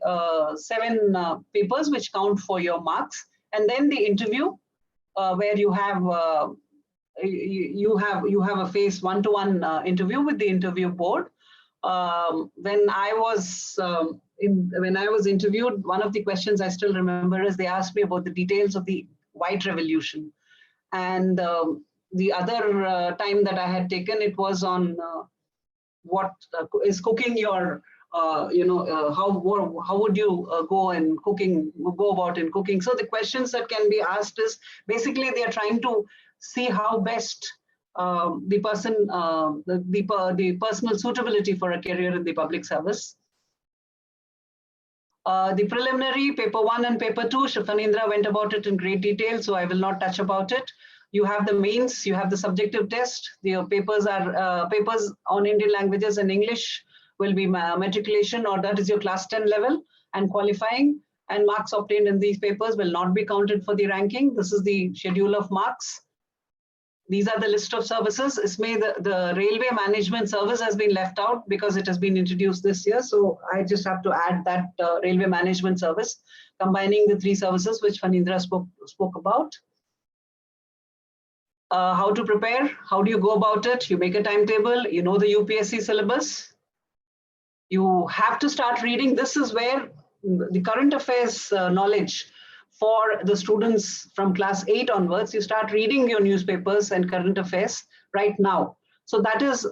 7 papers which count for your marks. And then the interview, where you have a face one-to-one interview with the interview board. When I was interviewed, one of the questions I still remember is they asked me about the details of the White Revolution, and the other time that I had taken, it was on what is cooking your how would you go about in cooking. So the questions that can be asked is basically they are trying to see how best the personal suitability for a career in the public service. The preliminary, paper 1 and paper 2, Phanindra went about it in great detail, so I will not touch about it. You have the mains, you have the subjective test. The papers are papers on Indian languages and English will be matriculation, or that is your class 10 level, and qualifying. and marks obtained in these papers will not be counted for the ranking. This is the schedule of marks. These are the list of services. The railway management service has been left out because it has been introduced this year. So I just have to add that railway management service, combining the 3 services which Phanindra spoke about. How to prepare, how do you go about it? You make a timetable, you know the UPSC syllabus. You have to start reading. This is where the current affairs knowledge for the students from class 8 onwards, you start reading your newspapers and current affairs right now. So that is,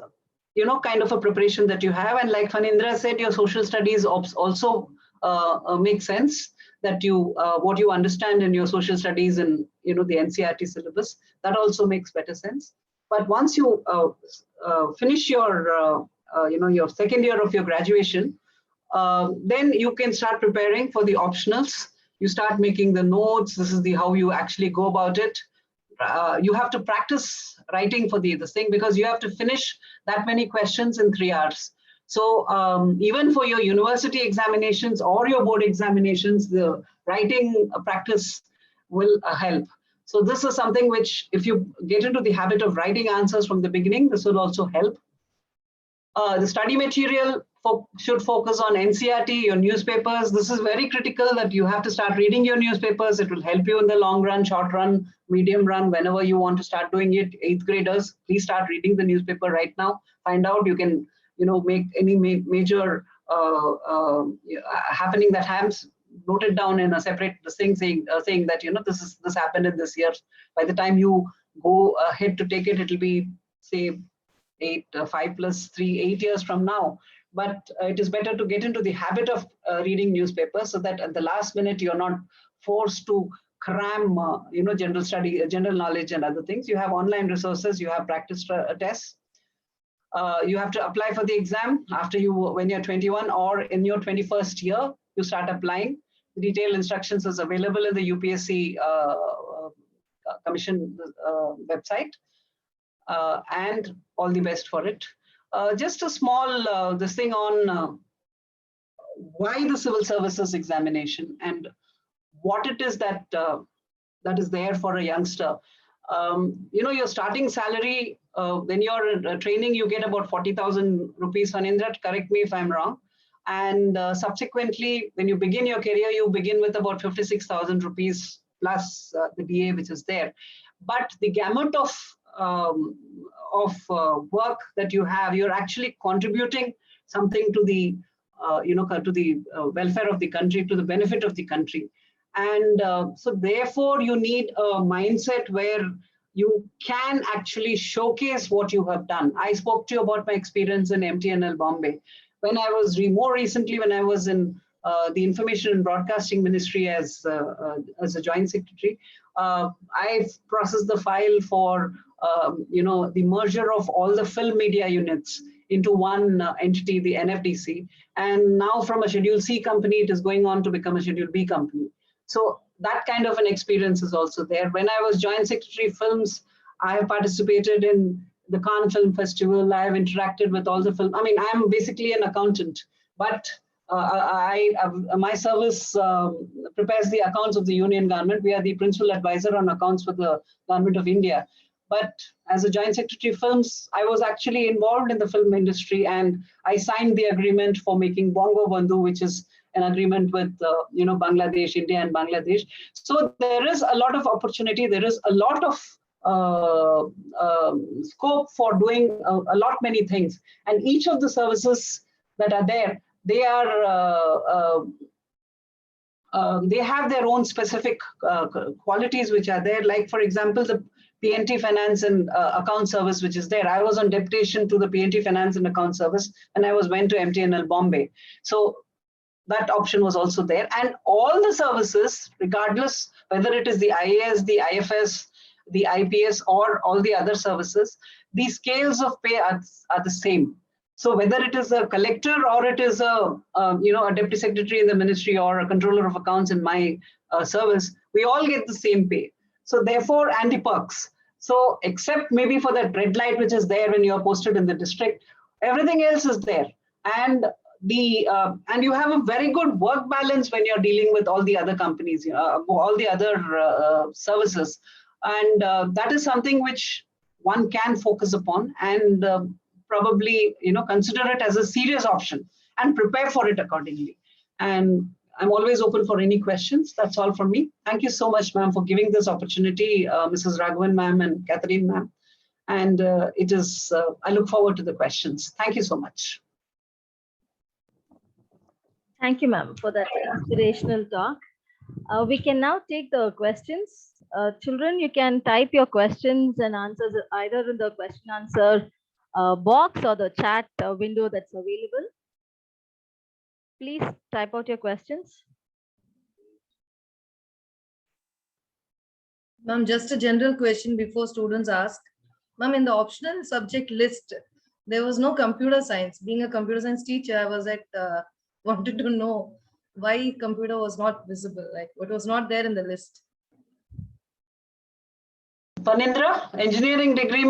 kind of a preparation that you have. And like Phanindra said, your social studies also make sense, that what you understand in your social studies and the NCERT syllabus, that also makes better sense. But once you finish your your second year of your graduation, then you can start preparing for the optionals. You start making the notes. This is how you actually go about it. You have to practice writing for this thing, because you have to finish that many questions in 3 hours. So even for your university examinations or your board examinations, the writing practice will help. So this is something which, if you get into the habit of writing answers from the beginning, this will also help. The study material should focus on NCERT, your newspapers. This is very critical, that you have to start reading your newspapers. It will help you in the long run, short run, medium run, whenever you want to start doing it. 8th graders, please start reading the newspaper right now. Find out, you can make any major happening that happens, note it down in a separate thing, saying that this happened in this year. By the time you go ahead to take it, it'll be, say, 5 + 3, 8 years from now. But it is better to get into the habit of reading newspapers, so that at the last minute you're not forced to cram general knowledge and other things. You have online resources, you have practice tests. You have to apply for the exam when you're 21 or in your 21st year, you start applying. The detailed instructions is available in the UPSC Commission website. And all the best for it. Just a small this thing on why the civil services examination and what it is that that is there for a youngster. Your starting salary when you're in training, you get about 40,000 rupees. Phanindra, correct me if I'm wrong. And subsequently, when you begin your career, you begin with about 56,000 rupees plus the DA, which is there. But the gamut of work that you have, you're actually contributing something to the welfare of the country, to the benefit of the country. And so therefore you need a mindset where you can actually showcase what you have done. I spoke to you about my experience in MTNL Bombay. When I was more recently, when I was in the Information and Broadcasting Ministry as a joint secretary, I've processed the file for the merger of all the film media units into one entity, the NFDC. And now from a Schedule C company, it is going on to become a Schedule B company. So that kind of an experience is also there. When I was Joint Secretary Films, I have participated in the Cannes Film Festival. I have interacted with all the film. I mean, I'm basically an accountant, but my service prepares the accounts of the Union Government. We are the principal advisor on accounts for the Government of India. But as a Joint Secretary Films, I was actually involved in the film industry, and I signed the agreement for making Bongo Bandhu, which is an agreement with Bangladesh, India and Bangladesh. So there is a lot of opportunity. There is a lot of scope for doing many things. And each of the services that are there, they have their own specific qualities which are there. Like, for example, the PNT Finance and Account Service, which is there. I was on deputation to the PNT Finance and Account Service, and I went to MTNL Bombay. So that option was also there. And all the services, regardless whether it is the IAS, the IFS, the IPS, or all the other services, the scales of pay are the same. So whether it is a collector or it is a deputy secretary in the ministry or a controller of accounts in my service, we all get the same pay. So therefore, and the perks. So except maybe for that red light which is there when you are posted in the district, everything else is there. And and you have a very good work balance when you're dealing with all the other companies, all the other services. And that is something which one can focus upon, and probably, consider it as a serious option and prepare for it accordingly. And I'm always open for any questions. That's all from me. Thank you so much, ma'am, for giving this opportunity, Mrs. Raghavan, ma'am, and Catherine, ma'am. And I look forward to the questions. Thank you so much. Thank you, ma'am, for that inspirational talk. We can now take the questions. Children, you can type your questions and answers either in the question answer box or the chat window that's available. Please type out your questions. Ma'am, just a general question before students ask. Ma'am, in the optional subject list, there was no computer science. Being a computer science teacher, I was wanted to know why computer was not visible, like what was not there in the list. Panindra, engineering degree,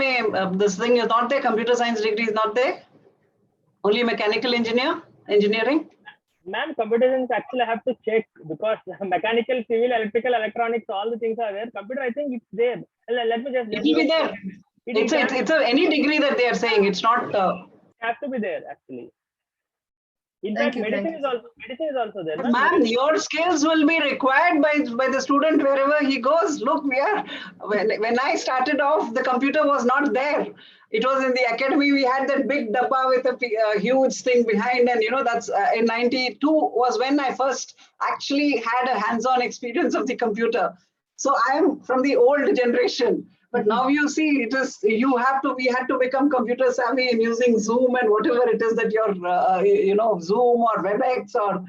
this thing is not there, computer science degree is not there? Only mechanical engineering? Ma'am, computer science actually I have to check, because mechanical, civil, electrical, electronics, all the things are there. Computer, I think it's there. Let me just. It will be there. It's any degree that they are saying. It's not. It has to be there actually. In fact, medicine is also there. Ma'am, your skills will be required by the student wherever he goes. Look, when I started off, the computer was not there. It was in the academy. We had that big dabba with a huge thing behind, and that's in '92 was when I first actually had a hands-on experience of the computer. So I am from the old generation. But now you see, we had to become computer savvy in using Zoom and whatever it is that you're, Zoom or WebEx or,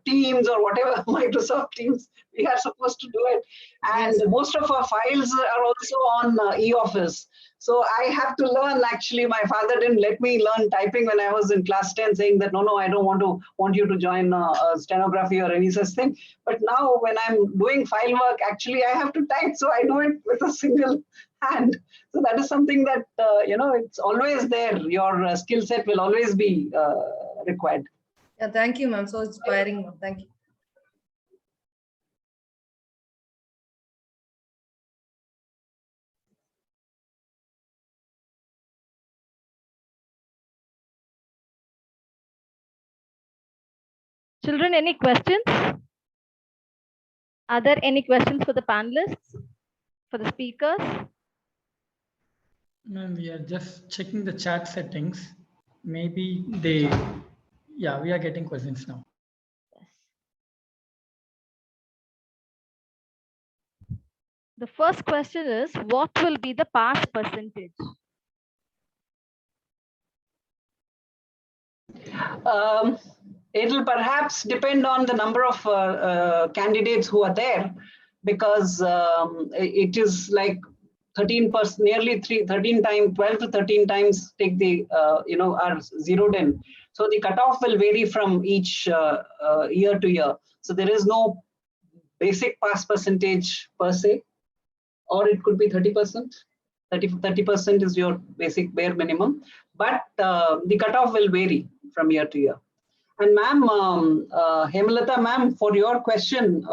Teams or whatever, Microsoft Teams, we are supposed to do it. And most of our files are also on e-office. So I have to learn, actually, my father didn't let me learn typing when I was in class 10, saying that, no, I don't want you to join stenography or any such thing. But now when I'm doing file work, actually, I have to type. So I do it with a single hand. So that is something that, it's always there. Your skill set will always be required. Yeah, thank you, ma'am. So inspiring, ma'am. Thank you. Children, any questions? Are there any questions for the panelists, for the speakers? Ma'am, we are just checking the chat settings. Maybe we are getting questions now. The first question is, what will be the pass percentage? It'll perhaps depend on the number of candidates who are there, because it is like 13%, nearly 13 times, 12 to 13 times take the, are zeroed in. So the cutoff will vary from each year to year. So there is no basic pass percentage per se, or it could be 30%. 30% is your basic bare minimum, but the cutoff will vary from year to year. And ma'am, Hemalata ma'am, for your question,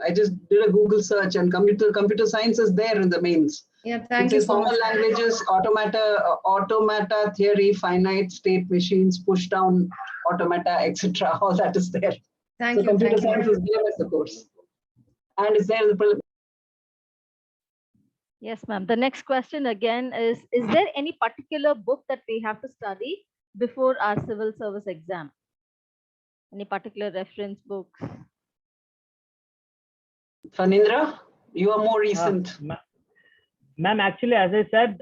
I just did a Google search, and computer science is there in the mains. Yeah, thank you so formal much. languages, automata theory, finite state machines, push down automata, etc. All that is there. Thank so you. computer Thank science you. is there as a course, and is there the. Yes, ma'am. The next question again is there any particular book that we have to study before our civil service exam? Any particular reference books? Fanindra, you are more recent. Ma'am, actually, as I said,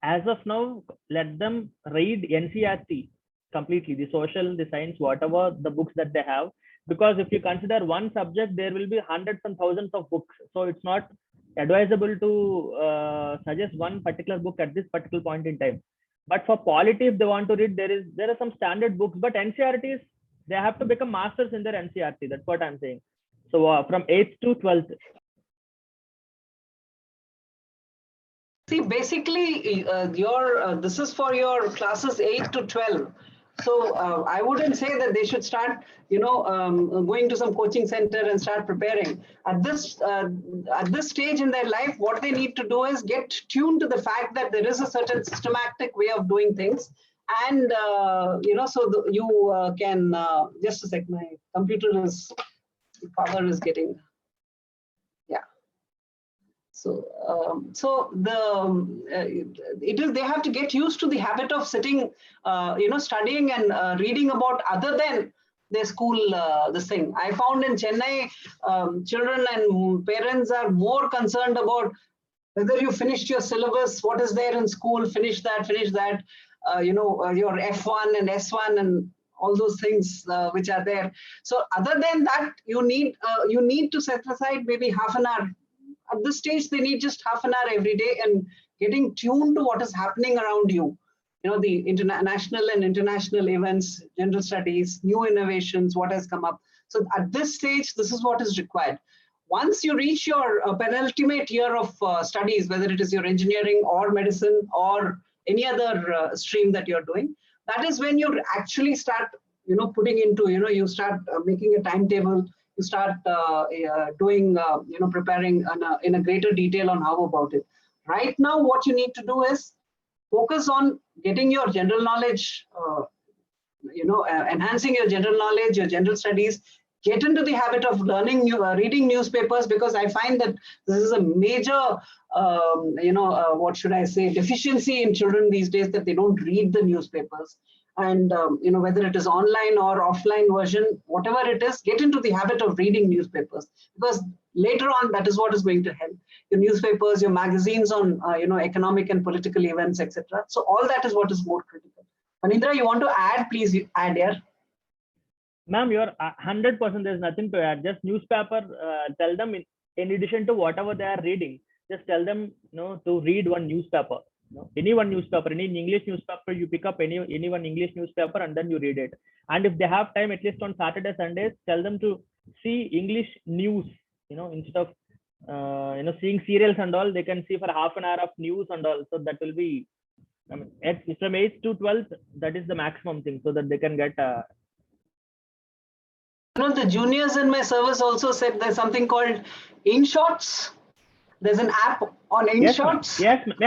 as of now, let them read NCERT completely, the social, the science, whatever the books that they have. Because if you consider one subject, there will be hundreds and thousands of books. So it's not advisable to suggest one particular book at this particular point in time. But for polity, if they want to read, there are some standard books. But NCERTs, they have to become masters in their NCERT. That's what I'm saying. So from 8th to 12th. See, basically, this is for your classes 8 to 12. So I wouldn't say that they should start, going to some coaching center and start preparing. At this stage in their life, what they need to do is get tuned to the fact that there is a certain systematic way of doing things. And, so you can, just a sec, my computer is, the power is getting, yeah. So, they have to get used to the habit of sitting, studying and reading about other than their school, this thing. I found in Chennai, children and parents are more concerned about whether you finished your syllabus, what is there in school, finish that, your F1 and S1 and all those things which are there. So other than that, you need to set aside maybe half an hour. At this stage, they need just half an hour every day and getting tuned to what is happening around you. The international and international events, general studies, new innovations, what has come up. So at this stage, this is what is required. Once you reach your penultimate year of studies, whether it is your engineering or medicine or any other stream that you're doing, that is when you actually start, putting into, you start making a timetable. You start doing, preparing in a greater detail on how about it. Right now, what you need to do is focus on getting your general knowledge, enhancing your general knowledge, your general studies. Get into the habit of learning, reading newspapers, because I find that this is a major, what should I say, deficiency in children these days, that they don't read the newspapers. And, whether it is online or offline version, whatever it is, get into the habit of reading newspapers, because later on, that is what is going to help. Your newspapers, your magazines on, economic and political events, etc. So all that is what is more critical. Manindra, you want to add? Please add here. Ma'am, you're 100%. There's nothing to add. Just newspaper. Tell them in addition to whatever they are reading, just tell them to read one newspaper. Any one newspaper, any English newspaper, you pick up any one English newspaper and then you read it. And if they have time, at least on Saturday, Sundays, tell them to see English news. Instead of seeing serials and all, they can see for half an hour of news and all. So that will be, from 8th to 12th, that is the maximum thing, so that they can get. The juniors in my service also said there's something called InShots. There's an app on InShots. Yes, ma'am.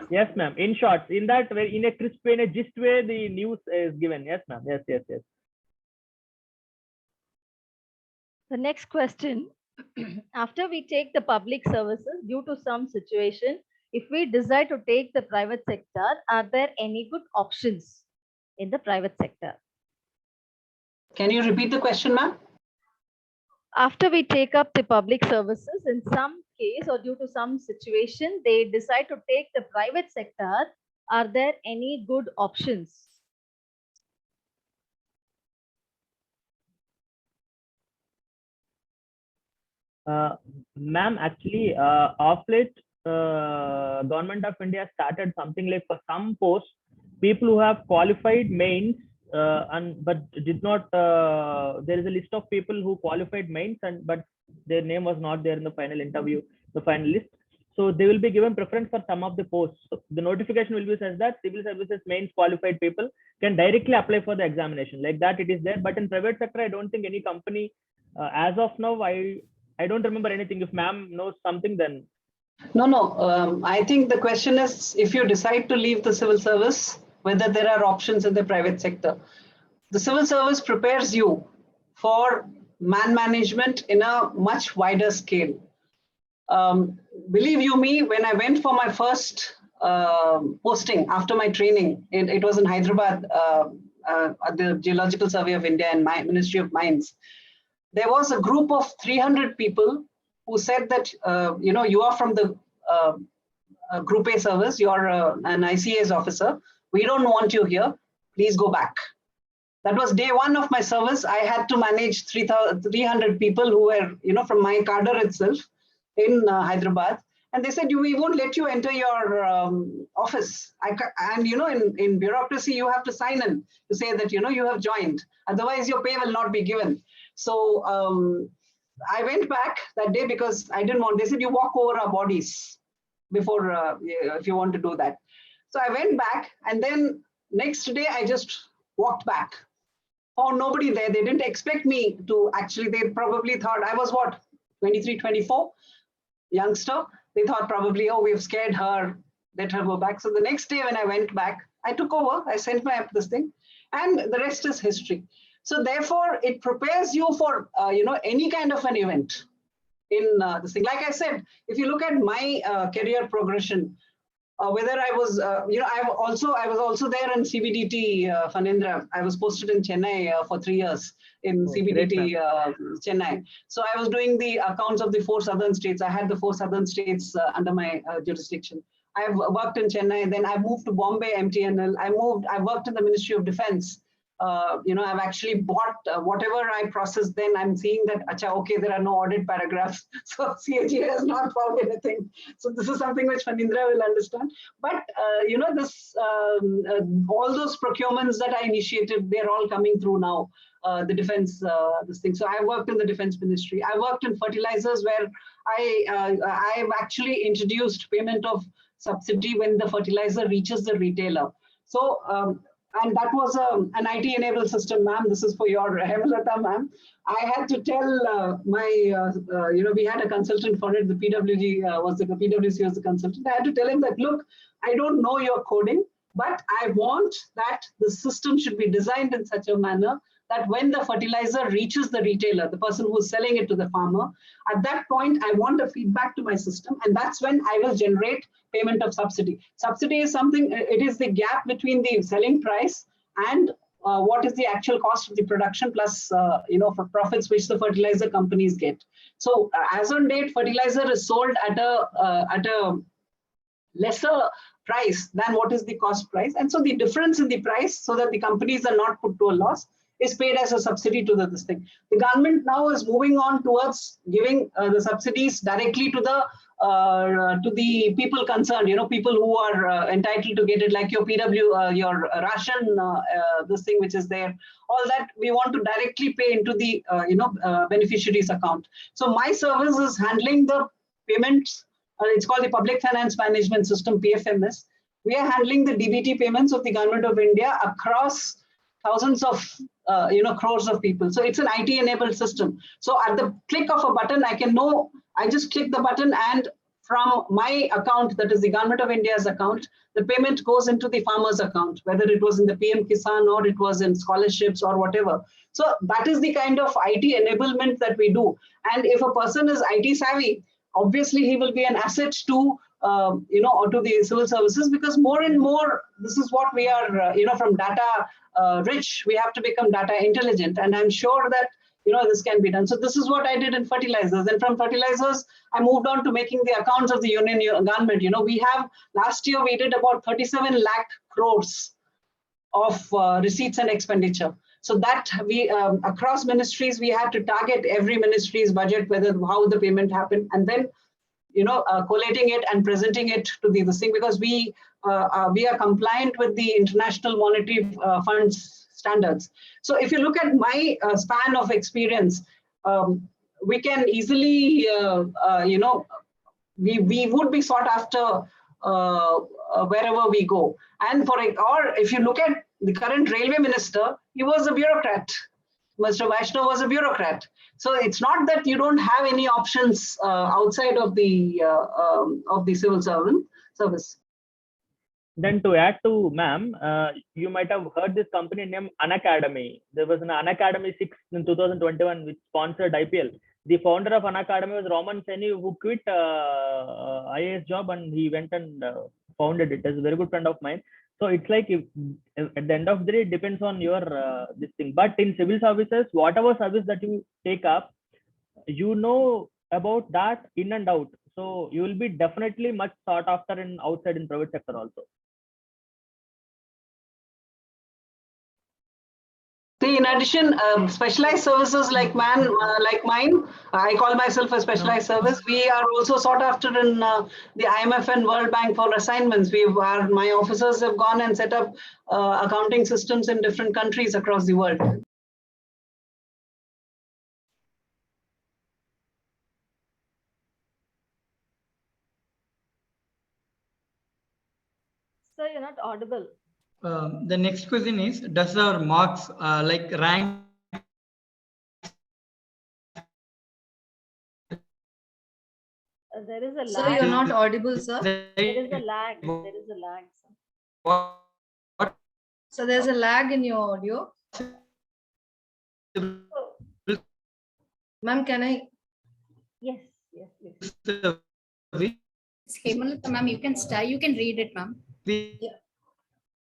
Yes, ma'am. InShots. In that way, in a crisp way, in a gist way, the news is given. Yes, ma'am. Yes. The next question. After we take the public services, due to some situation, if we decide to take the private sector, are there any good options in the private sector? Can you repeat the question, ma'am? After we take up the public services, in some case or due to some situation, they decide to take the private sector, are there any good options? Ma'am, actually, of late, Government of India started something like for some posts, people who have qualified mains but did not. There is a list of people who qualified mains but their name was not there in the final interview, the final list. So they will be given preference for some of the posts. So the notification will be says that civil services mains qualified people can directly apply for the examination. Like that, it is there. But in private sector, I don't think any company, as of now, I don't remember anything. If ma'am knows something, then. No. I think the question is, if you decide to leave the civil service, whether there are options in the private sector. The civil service prepares you for man management in a much wider scale. Believe you me, when I went for my first posting after my training, it was in Hyderabad at the Geological Survey of India and Ministry of Mines. There was a group of 300 people who said that, you are from the Group A service, you're an ICAS officer. We don't want you here. Please go back. That was day one of my service. I had to manage 300 people who were, from my cadre itself in Hyderabad. And they said, we won't let you enter your office. And, in bureaucracy, you have to sign in to say that, you have joined. Otherwise, your pay will not be given. So I went back that day because I didn't want, they said, you walk over our bodies. before if you want to do that. So I went back, and then next day I just walked back. Found nobody there. They didn't expect me to actually, they probably thought I was what, 23, 24, youngster. They thought probably, oh, we've scared her, let her go back. So the next day when I went back, I took over, I sent my this thing, and the rest is history. So therefore, it prepares you for, any kind of an event in this thing. Like I said, if you look at my career progression, whether I was, I was also there in CBDT, Phanindra. I was posted in Chennai for 3 years in CBDT, Chennai. So I was doing the accounts of the 4 southern states. I had the 4 southern states under my jurisdiction. I've worked in Chennai, then I moved to Bombay, MTNL. I worked in the Ministry of Defense. I've actually bought whatever I processed, then I'm seeing that, okay, there are no audit paragraphs. So CAG has not found anything. So this is something which Phanindra will understand. But, all those procurements that I initiated, they're all coming through now. The defense, this thing. So I worked in the defense ministry. I worked in fertilizers where I've actually introduced payment of subsidy when the fertilizer reaches the retailer. So, and that was an IT-enabled system, ma'am. This is for your Hemlata, ma'am. I had to tell we had a consultant for it. The PWC was the consultant. I had to tell him that, look, I don't know your coding, but I want that the system should be designed in such a manner that when the fertilizer reaches the retailer, the person who's selling it to the farmer, at that point, I want a feedback to my system, and that's when I will generate payment of subsidy. Subsidy is something, it is the gap between the selling price and what is the actual cost of the production plus, for profits which the fertilizer companies get. So as on date, fertilizer is sold at a lesser price than what is the cost price. And so the difference in the price, so that the companies are not put to a loss, is paid as a subsidy to this thing. The government now is moving on towards giving the subsidies directly to the people concerned, people who are entitled to get it, like your PW, your ration, this thing which is there, all that we want to directly pay into the, beneficiaries account. So my service is handling the payments. It's called the Public Finance Management System, PFMS. We are handling the DBT payments of the Government of India across thousands of crores of people. So it's an IT-enabled system. So at the click of a button, I just click the button, and from my account, that is the Government of India's account, the payment goes into the farmer's account, whether it was in the PM Kisan or it was in scholarships or whatever. So that is the kind of IT enablement that we do. And if a person is IT savvy, obviously he will be an asset to to the civil services, because more and more, this is what we are, from data rich, we have to become data intelligent. And I'm sure that, this can be done. So this is what I did in fertilizers. And from fertilizers, I moved on to making the accounts of the union government. Last year, we did about 37 lakh crores of receipts and expenditure. So that we, across ministries, we had to target every ministry's budget, how the payment happened, and then collating it and presenting it to the thing, because we are compliant with the International Monetary Fund's standards. So if you look at my span of experience, we can easily, we would be sought after wherever we go. And or if you look at the current railway minister, he was a bureaucrat. Mr. Vaishnav was a bureaucrat. So it's not that you don't have any options outside of the civil service. Then to add to ma'am, you might have heard this company named Unacademy. There was an Unacademy 6 in 2021 which sponsored IPL. The founder of Unacademy was Roman Seni, who quit IAS job and he went and founded it. As a very good friend of mine. So it's like, if, at the end of the day, it depends on your this thing. But in civil services, whatever service that you take up, about that in and out. So you will be definitely much sought after in outside in private sector also. See, in addition, specialized services like mine, I call myself a specialized service. We are also sought after in the IMF and World Bank for assignments. My officers have gone and set up accounting systems in different countries across the world. Sir, you're not audible. The next question is, does our marks like rank? There is a Sir, lag. you're not audible, sir. There is a lag. There is a lag. Sir. What? So there's a lag in your audio. Ma'am, can I? Yes, yes, please. Hemalata, ma'am, you can start. You can read it, ma'am.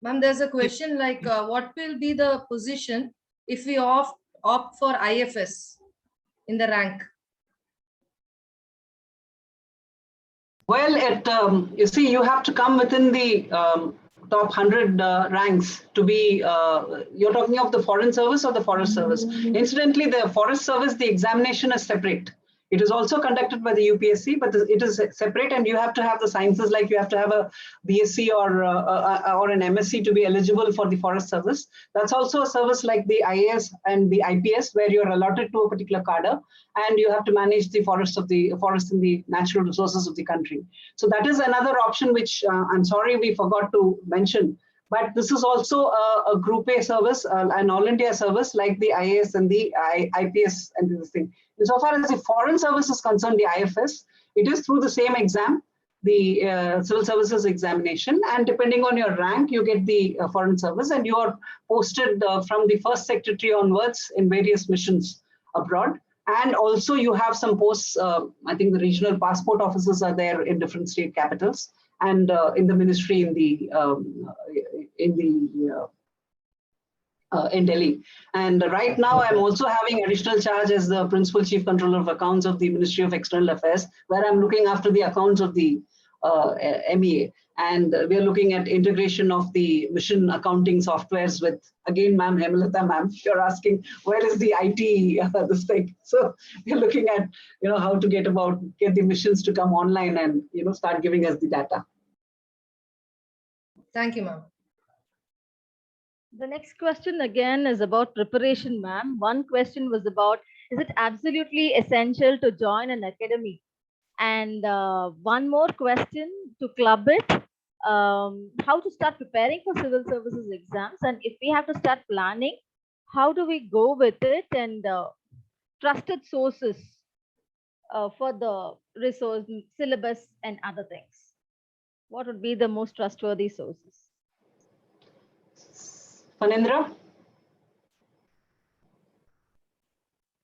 Ma'am, there's a question like, what will be the position if we opt for IFS in the rank? Well, you see, you have to come within the top 100 ranks to be, you're talking of the Foreign Service or the Forest Service. Incidentally, the Forest Service, the examination is separate. It is also conducted by the UPSC, but it is separate, and you have to have the sciences, like you have to have a BSc or an MSc to be eligible for the Forest Service. That's also a service like the IAS and the IPS, where you're allotted to a particular cadre, and you have to manage the forest and the natural resources of the country. So that is another option which I'm sorry we forgot to mention. But this is also a Group A service, an All India service like the IAS and the IPS and this thing. So far as the Foreign Service is concerned, the IFS, it is through the same exam, the Civil Services examination, and depending on your rank, you get the Foreign Service, and you are posted from the first secretary onwards in various missions abroad. And also you have some posts, I think the regional passport offices are there in different state capitals, and in the ministry in Delhi. And right now I'm also having additional charge as the Principal Chief Controller of Accounts of the Ministry of External Affairs, where I'm looking after the accounts of the MEA. And we're looking at integration of the mission accounting softwares with, again, ma'am, Hemalata, ma'am, you're asking, where is the IT, this thing? So we're looking at, how to get the missions to come online and, start giving us the data. Thank you, ma'am. The next question again is about preparation, ma'am. One question was about, is it absolutely essential to join an academy? And one more question to club it, how to start preparing for civil services exams, and if we have to start planning, how do we go with it, and trusted sources for the resource, syllabus and other things. What would be the most trustworthy sources? Phanindra,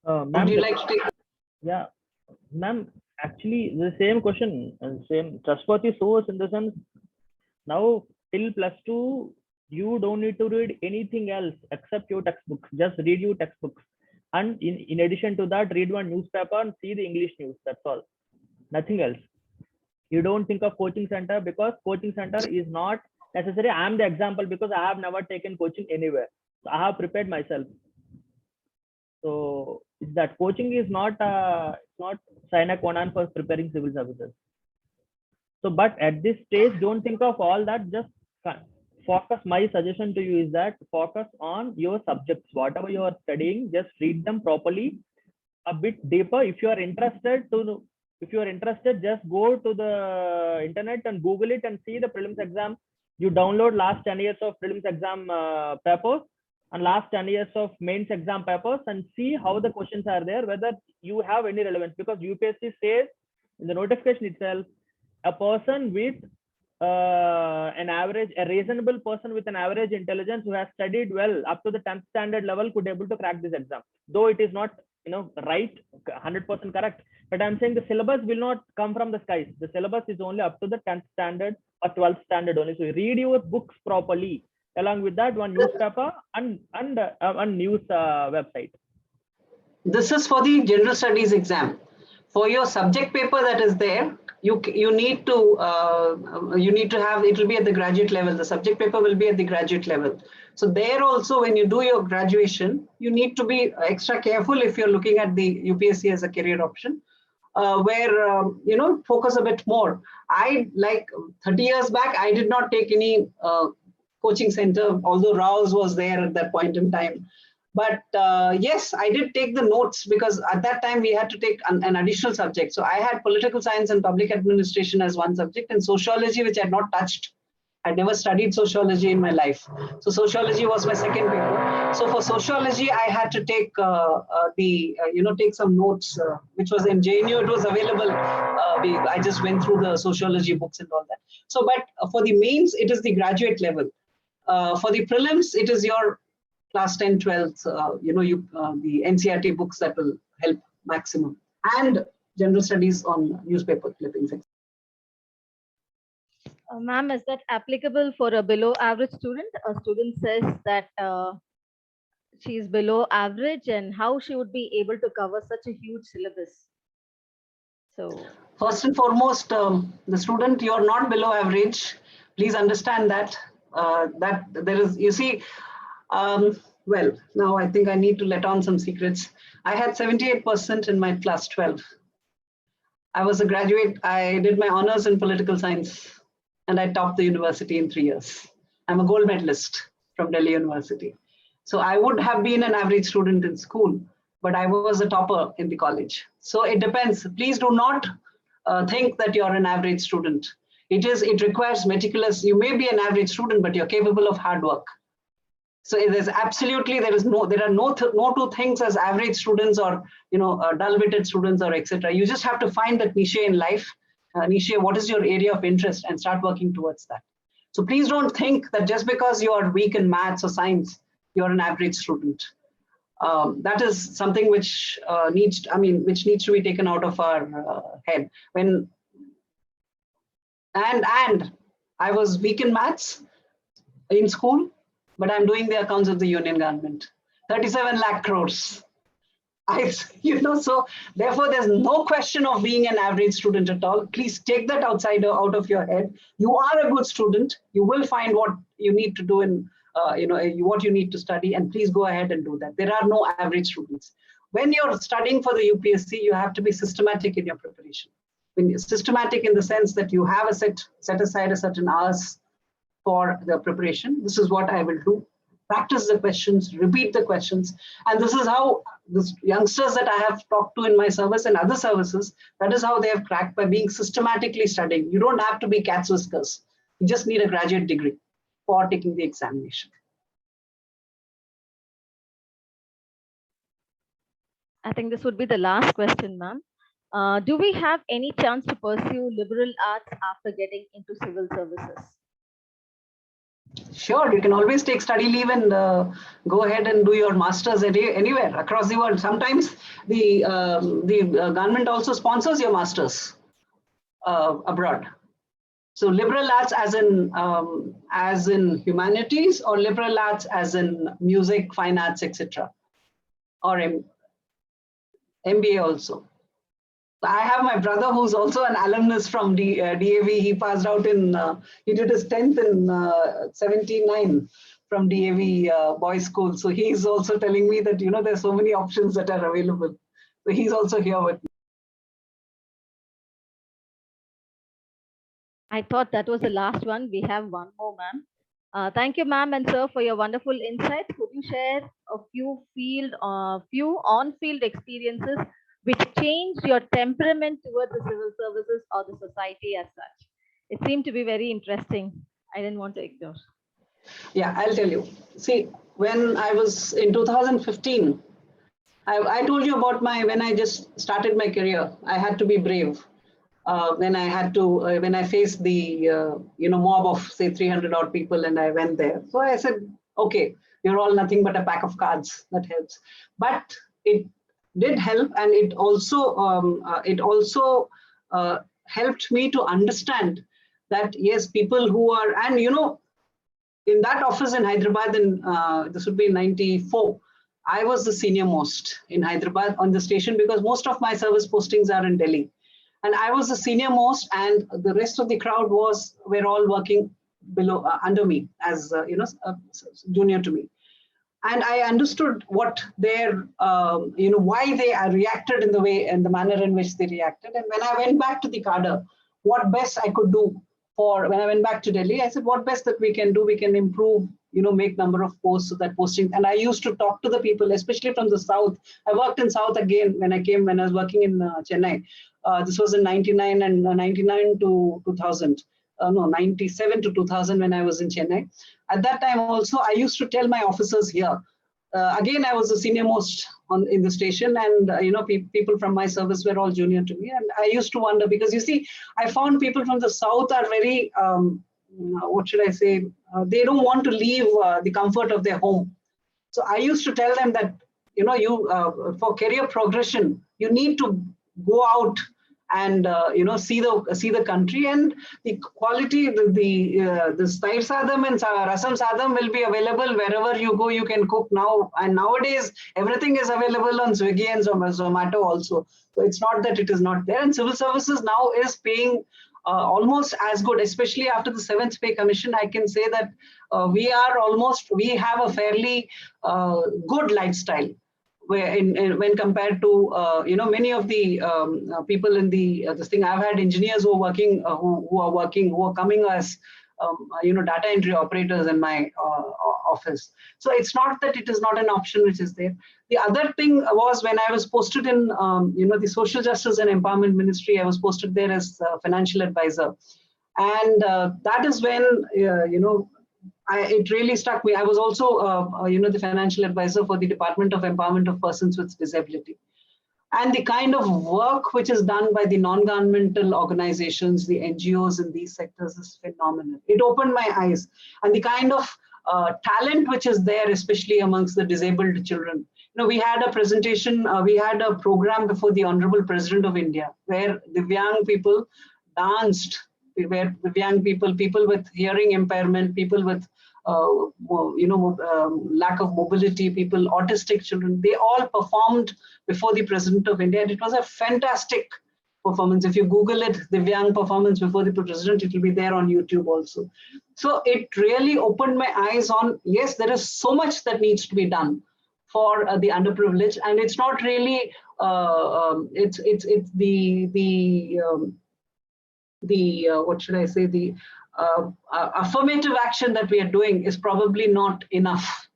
would you like to take? Yeah, ma'am, actually the same question, same trustworthy source in the sense, now till +2, you don't need to read anything else except your textbooks. Just read your textbooks. And in addition to that, read one newspaper and see the English news. That's all. Nothing else. You don't think of coaching center, because coaching center is not necessary. I am the example because I have never taken coaching anywhere. So I have prepared myself. So that coaching is not sine qua non for preparing civil services. So, but at this stage, don't think of all that. Just focus. My suggestion to you is that focus on your subjects. Whatever you are studying, just read them properly, a bit deeper. If you are interested, just go to the internet and Google it and see the prelims exam. You download last 10 years of prelims exam papers and last 10 years of mains exam papers and see how the questions are there, whether you have any relevance. Because UPSC says in the notification itself, a person with a reasonable person with an average intelligence who has studied well up to the 10th standard level could be able to crack this exam. Though it is not, right, 100% correct. But I'm saying the syllabus will not come from the skies. The syllabus is only up to the 10th standard or 12th standard only. So read your books properly. Along with that, one newspaper and news website. This is for the general studies exam. For your subject paper that is there, you need to have, it will be at the graduate level. The subject paper will be at the graduate level. So there also, when you do your graduation, you need to be extra careful if you're looking at the UPSC as a career option, where focus a bit more. Like 30 years back, I did not take any coaching center, although Rao's was there at that point in time. But yes, I did take the notes, because at that time we had to take an additional subject. So I had political science and public administration as one subject, and sociology, which I had not touched, I never studied sociology in my life. So sociology was my second paper. So for sociology, I had to take take some notes, which was in JNU. It was available. I just went through the sociology books and all that. So, but for the mains, it is the graduate level. For the prelims, it is your class 10, 12th, the NCERT books that will help maximum, and general studies on newspaper clippings. Ma'am, is that applicable for a below average student? A student says that she is below average, and how she would be able to cover such a huge syllabus? So first and foremost, the student, you are not below average. Please understand that that there is, you see, well, now I think I need to let on some secrets. I had 78% in my class 12. I was a graduate. I did my honors in political science, and I topped the university in 3 years. I'm a gold medalist from Delhi University. So I would have been an average student in school, but I was a topper in the college. So it depends. Please do not think that you're an average student. It requires meticulous, you may be an average student, but you're capable of hard work. So there are no two things as average students or dull-witted students or etc. You just have to find that niche in life. Niche, what is your area of interest, and start working towards that. So please don't think that just because you are weak in maths or science, you're an average student. That is something which needs to be taken out of our head. And I was weak in maths in school, but I'm doing the accounts of the union government, 37 lakh crores. So therefore there's no question of being an average student at all. Please take that out of your head. You are a good student. You will find what you need to do in, what you need to study, and please go ahead and do that. There are no average students. When you're studying for the UPSC, you have to be systematic in your preparation. When you're systematic in the sense that you have set aside a certain hours for the preparation. This is what I will do. Practice the questions, repeat the questions. And this is how the youngsters that I have talked to in my service and other services, that is how they have cracked, by being systematically studying. You don't have to be cat's whiskers. You just need a graduate degree for taking the examination. I think this would be the last question, ma'am. Do we have any chance to pursue liberal arts after getting into civil services? Sure, you can always take study leave and go ahead and do your masters anywhere across the world. Sometimes the government also sponsors your masters abroad. So liberal arts as in humanities, or liberal arts as in music, fine arts, etc., or MBA also. I have my brother who's also an alumnus from DAV. He passed out he did his 10th in 79 from DAV boys school. So he's also telling me that, there's so many options that are available. So he's also here with me. I thought that was the last one. We have one more, ma'am. Thank you, ma'am and sir, for your wonderful insights. Could you share a few on-field experiences which changed your temperament towards the civil services or the society as such? It seemed to be very interesting. I didn't want to ignore. Yeah, I'll tell you. See, when I was in 2015, I told you about when I just started my career, I had to be brave. When I faced the mob of say 300 odd people, and I went there. So I said, okay, you're all nothing but a pack of cards. That helps. But it did help, and it also helped me to understand that yes, people who are, and in that office in Hyderabad, this would be 94. I was the senior most in Hyderabad on the station, because most of my service postings are in Delhi. And I was the senior most, and the rest of the crowd were all working below, under me, as junior to me. And I understood what why they reacted in the way and the manner in which they reacted. And when I went back to the cadre, what best I could do when I went back to Delhi, I said, what best that we can do, we can improve, make number of posts so that posting. And I used to talk to the people, especially from the South. I worked in South again when I was working in Chennai. This was in 99 to 2000. no, 97 to 2000 when I was in Chennai. At that time also, I used to tell my officers here, again, I was the senior most in the station, and people from my service were all junior to me. And I used to wonder, because you see, I found people from the south are very, what should I say, they don't want to leave the comfort of their home. So I used to tell them that, for career progression, you need to go out and see the country, and the quality, the Stair Sadam and Rasam Sadam will be available wherever you go. You can cook now, and nowadays everything is available on Swiggy and Zomato also. So it's not that it is not there. And civil services now is paying almost as good, especially after the 7th Pay Commission. I can say that we have a fairly good lifestyle, where when compared to many of the people in this thing. I've had engineers who are coming as data entry operators in my office. So it's not that it is not an option which is there. The other thing was, when I was posted in the Social Justice and Empowerment Ministry, I was posted there as financial advisor, and that is when it really struck me. I was also the financial advisor for the Department of Empowerment of Persons with Disability. And the kind of work which is done by the non-governmental organizations, the NGOs in these sectors, is phenomenal. It opened my eyes. And the kind of talent which is there, especially amongst the disabled children. We had a presentation, we had a program before the Honorable President of India, where Divyang people danced, where Divyang people with hearing impairment, people with lack of mobility, people, autistic children, they all performed before the President of India. And it was a fantastic performance. If you Google it, Divyang performance before the President, it will be there on YouTube also. So it really opened my eyes on, yes, there is so much that needs to be done for the underprivileged. And it's not really, it's the what should I say, the affirmative action that we are doing is probably not enough.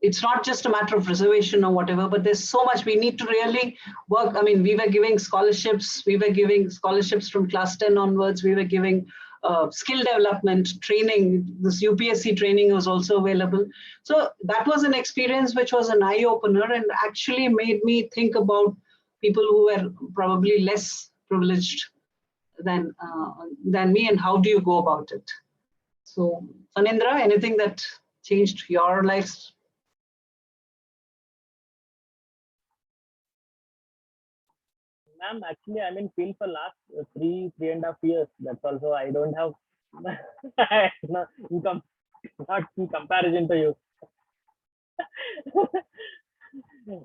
It's not just a matter of reservation or whatever, but there's so much we need to really work. I mean, we were giving scholarships from class 10 onwards. We were giving skill development training. This UPSC training was also available. So that was an experience which was an eye-opener, and actually made me think about people who were probably less privileged than me, and how do you go about it. So Sanindra, anything that changed your life? Ma'am, actually, I'm in field for last 3.5 years. That's also, I don't have not in comparison to you.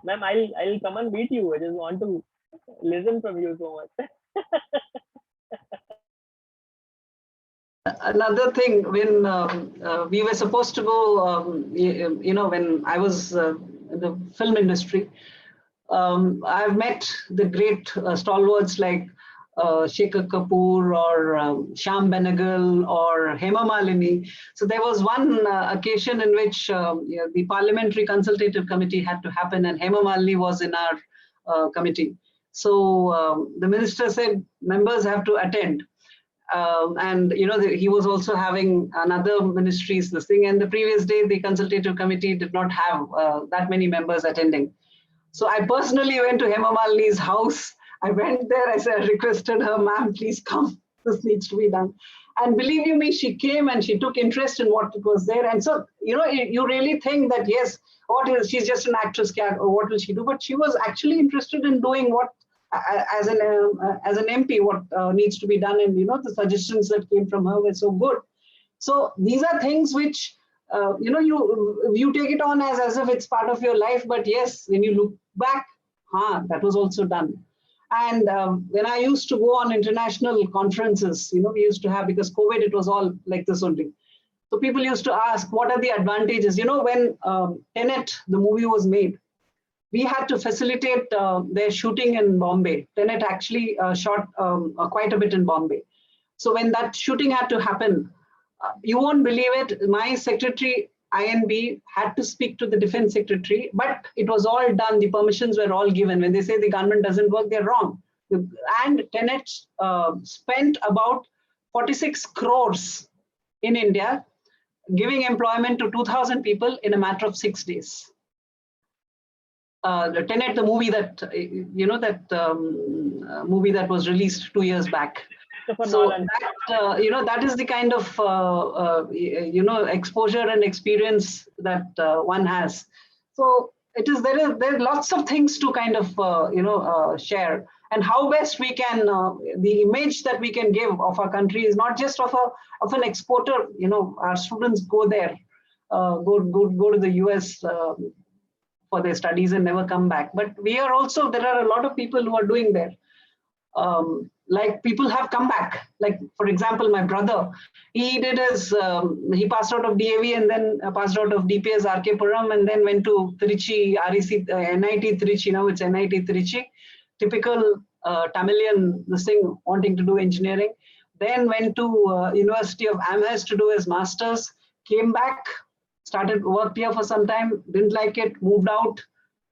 Ma'am, I'll come and meet you. I just want to listen from you so much. Another thing, when we were supposed to go, when I was in the film industry, I've met the great stalwarts like Shekhar Kapoor or Shyam Benegal or Hema Malini. So there was one occasion in which the Parliamentary Consultative Committee had to happen, and Hema Malini was in our committee. So the minister said members have to attend. And he was also having another ministry's this thing, and the previous day the consultative committee did not have that many members attending. So I personally went to Hema Malini's house. I went there, I requested her, ma'am, please come, this needs to be done. And believe you me, she came and she took interest in what was there. And so, you really think that, yes, she's just an actress, what will she do? But she was actually interested in doing what, as an MP, what needs to be done, and the suggestions that came from her were so good. So these are things which you take it on as if it's part of your life, but yes, when you look back, that was also done. And when I used to go on international conferences, we used to have, because COVID, it was all like this only. So people used to ask, what are the advantages? When Tenet, the movie, was made, we had to facilitate their shooting in Bombay. Tenet actually shot quite a bit in Bombay. So when that shooting had to happen, you won't believe it, my secretary, INB, had to speak to the defense secretary, but it was all done. The permissions were all given. When they say the government doesn't work, they're wrong. And Tenet spent about 46 crores in India, giving employment to 2,000 people in a matter of 6 days. The Tenet, the movie that, movie that was released 2 years back. So that, that is the kind of, exposure and experience that one has. So there are lots of things to kind of, share, and how best we can, the image that we can give of our country is not just of an exporter. Our students go there, go to the US for their studies and never come back. But there are a lot of people who are doing there. Like people have come back. Like, for example, my brother, he did he passed out of DAV and then passed out of DPS RK Puram and then went to Trichy, REC, NIT Trichy, now it's NIT Trichy. Typical Tamilian, this thing, wanting to do engineering. Then went to University of Amherst to do his master's, came back, worked here for some time, didn't like it, moved out.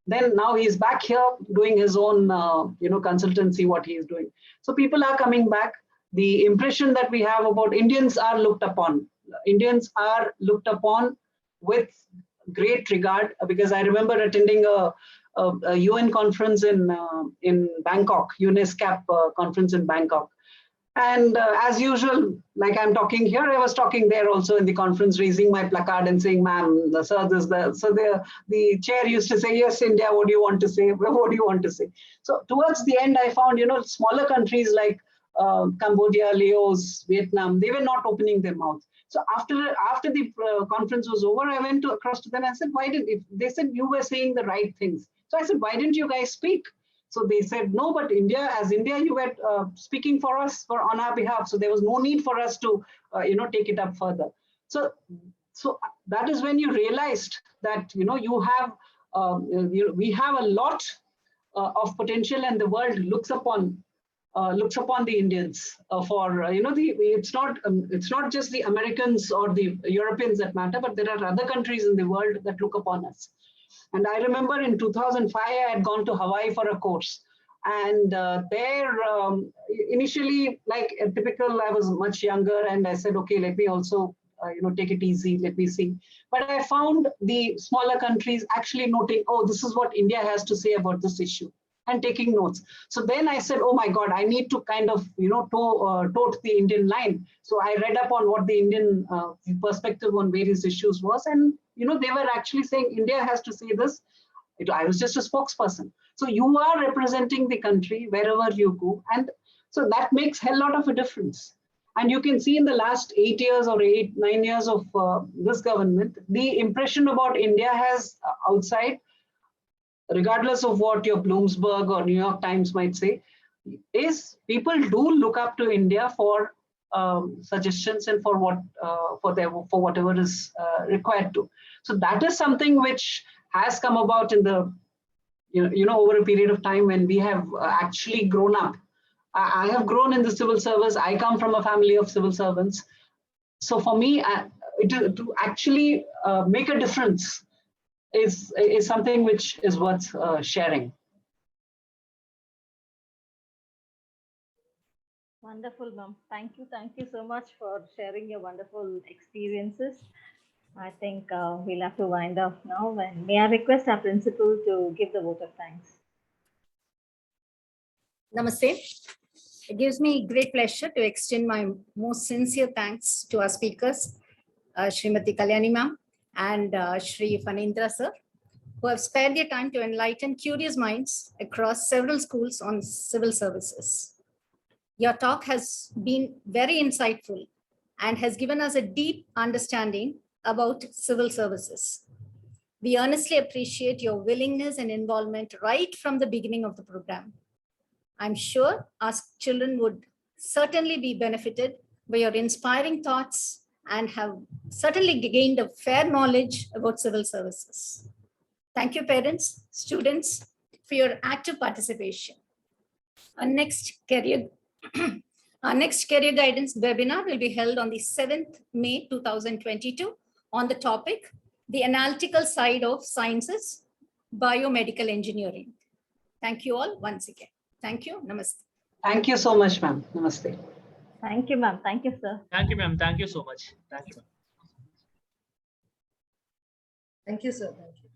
Then now he's back here doing his own, consultancy, what he is doing. So people are coming back. The impression that we have about Indians are looked upon. Indians are looked upon with great regard, because I remember attending a UN conference in Bangkok, UNESCAP conference in Bangkok. And as usual, like I'm talking here, I was talking there also in the conference, raising my placard and saying, "Ma'am, sir, the chair used to say, yes, India, what do you want to say? What do you want to say?" So towards the end, I found, smaller countries like Cambodia, Laos, Vietnam, they were not opening their mouth. So after the conference was over, I went across to them and said, they said you were saying the right things. So I said, why didn't you guys speak? So they said, no, but as India, you were speaking for us, on our behalf. So there was no need for us to, take it up further. So that is when you realized that, you have, we have a lot of potential, and the world looks upon the Indians for, it's not just the Americans or the Europeans that matter, but there are other countries in the world that look upon us. And I remember in 2005, I had gone to Hawaii for a course. And there, initially, like typical, I was much younger, and I said, okay, let me also, take it easy, let me see. But I found the smaller countries actually noting, oh, this is what India has to say about this issue, and taking notes. So then I said, oh my God, I need to kind of, tote the Indian line. So I read up on what the Indian perspective on various issues was. And, they were actually saying India has to say this. I was just a spokesperson. So you are representing the country wherever you go. And so that makes a hell lot of a difference. And you can see in the last 8 years or 9 years of this government, the impression about India has outside, regardless of what your Bloomberg or New York Times might say, is people do look up to India for suggestions and for whatever is required to. So that is something which has come about in the, over a period of time when we have actually grown up. I have grown in the civil service. I come from a family of civil servants. So for me, to actually make a difference is something which is worth sharing. Wonderful, ma'am. Thank you so much for sharing your wonderful experiences. I think we'll have to wind up now. And may I request our principal to give the vote of thanks? Namaste. It gives me great pleasure to extend my most sincere thanks to our speakers, Srimati Kalyani ma'am and Shri Phanindra sir, who have spared their time to enlighten curious minds across several schools on civil services. Your talk has been very insightful and has given us a deep understanding about civil services. We earnestly appreciate your willingness and involvement right from the beginning of the program. I'm sure our children would certainly be benefited by your inspiring thoughts and have certainly gained a fair knowledge about civil services. Thank you, parents, students, for your active participation. Our next career guidance webinar will be held on the 7th May 2022 on the topic, the analytical side of sciences, biomedical engineering. Thank you all once again. Thank you. Namaste. Thank you so much, ma'am. Namaste. Thank you, ma'am. Thank you, sir. Thank you, ma'am. Thank you so much. Thank you, ma'am. Thank you, sir. Thank you.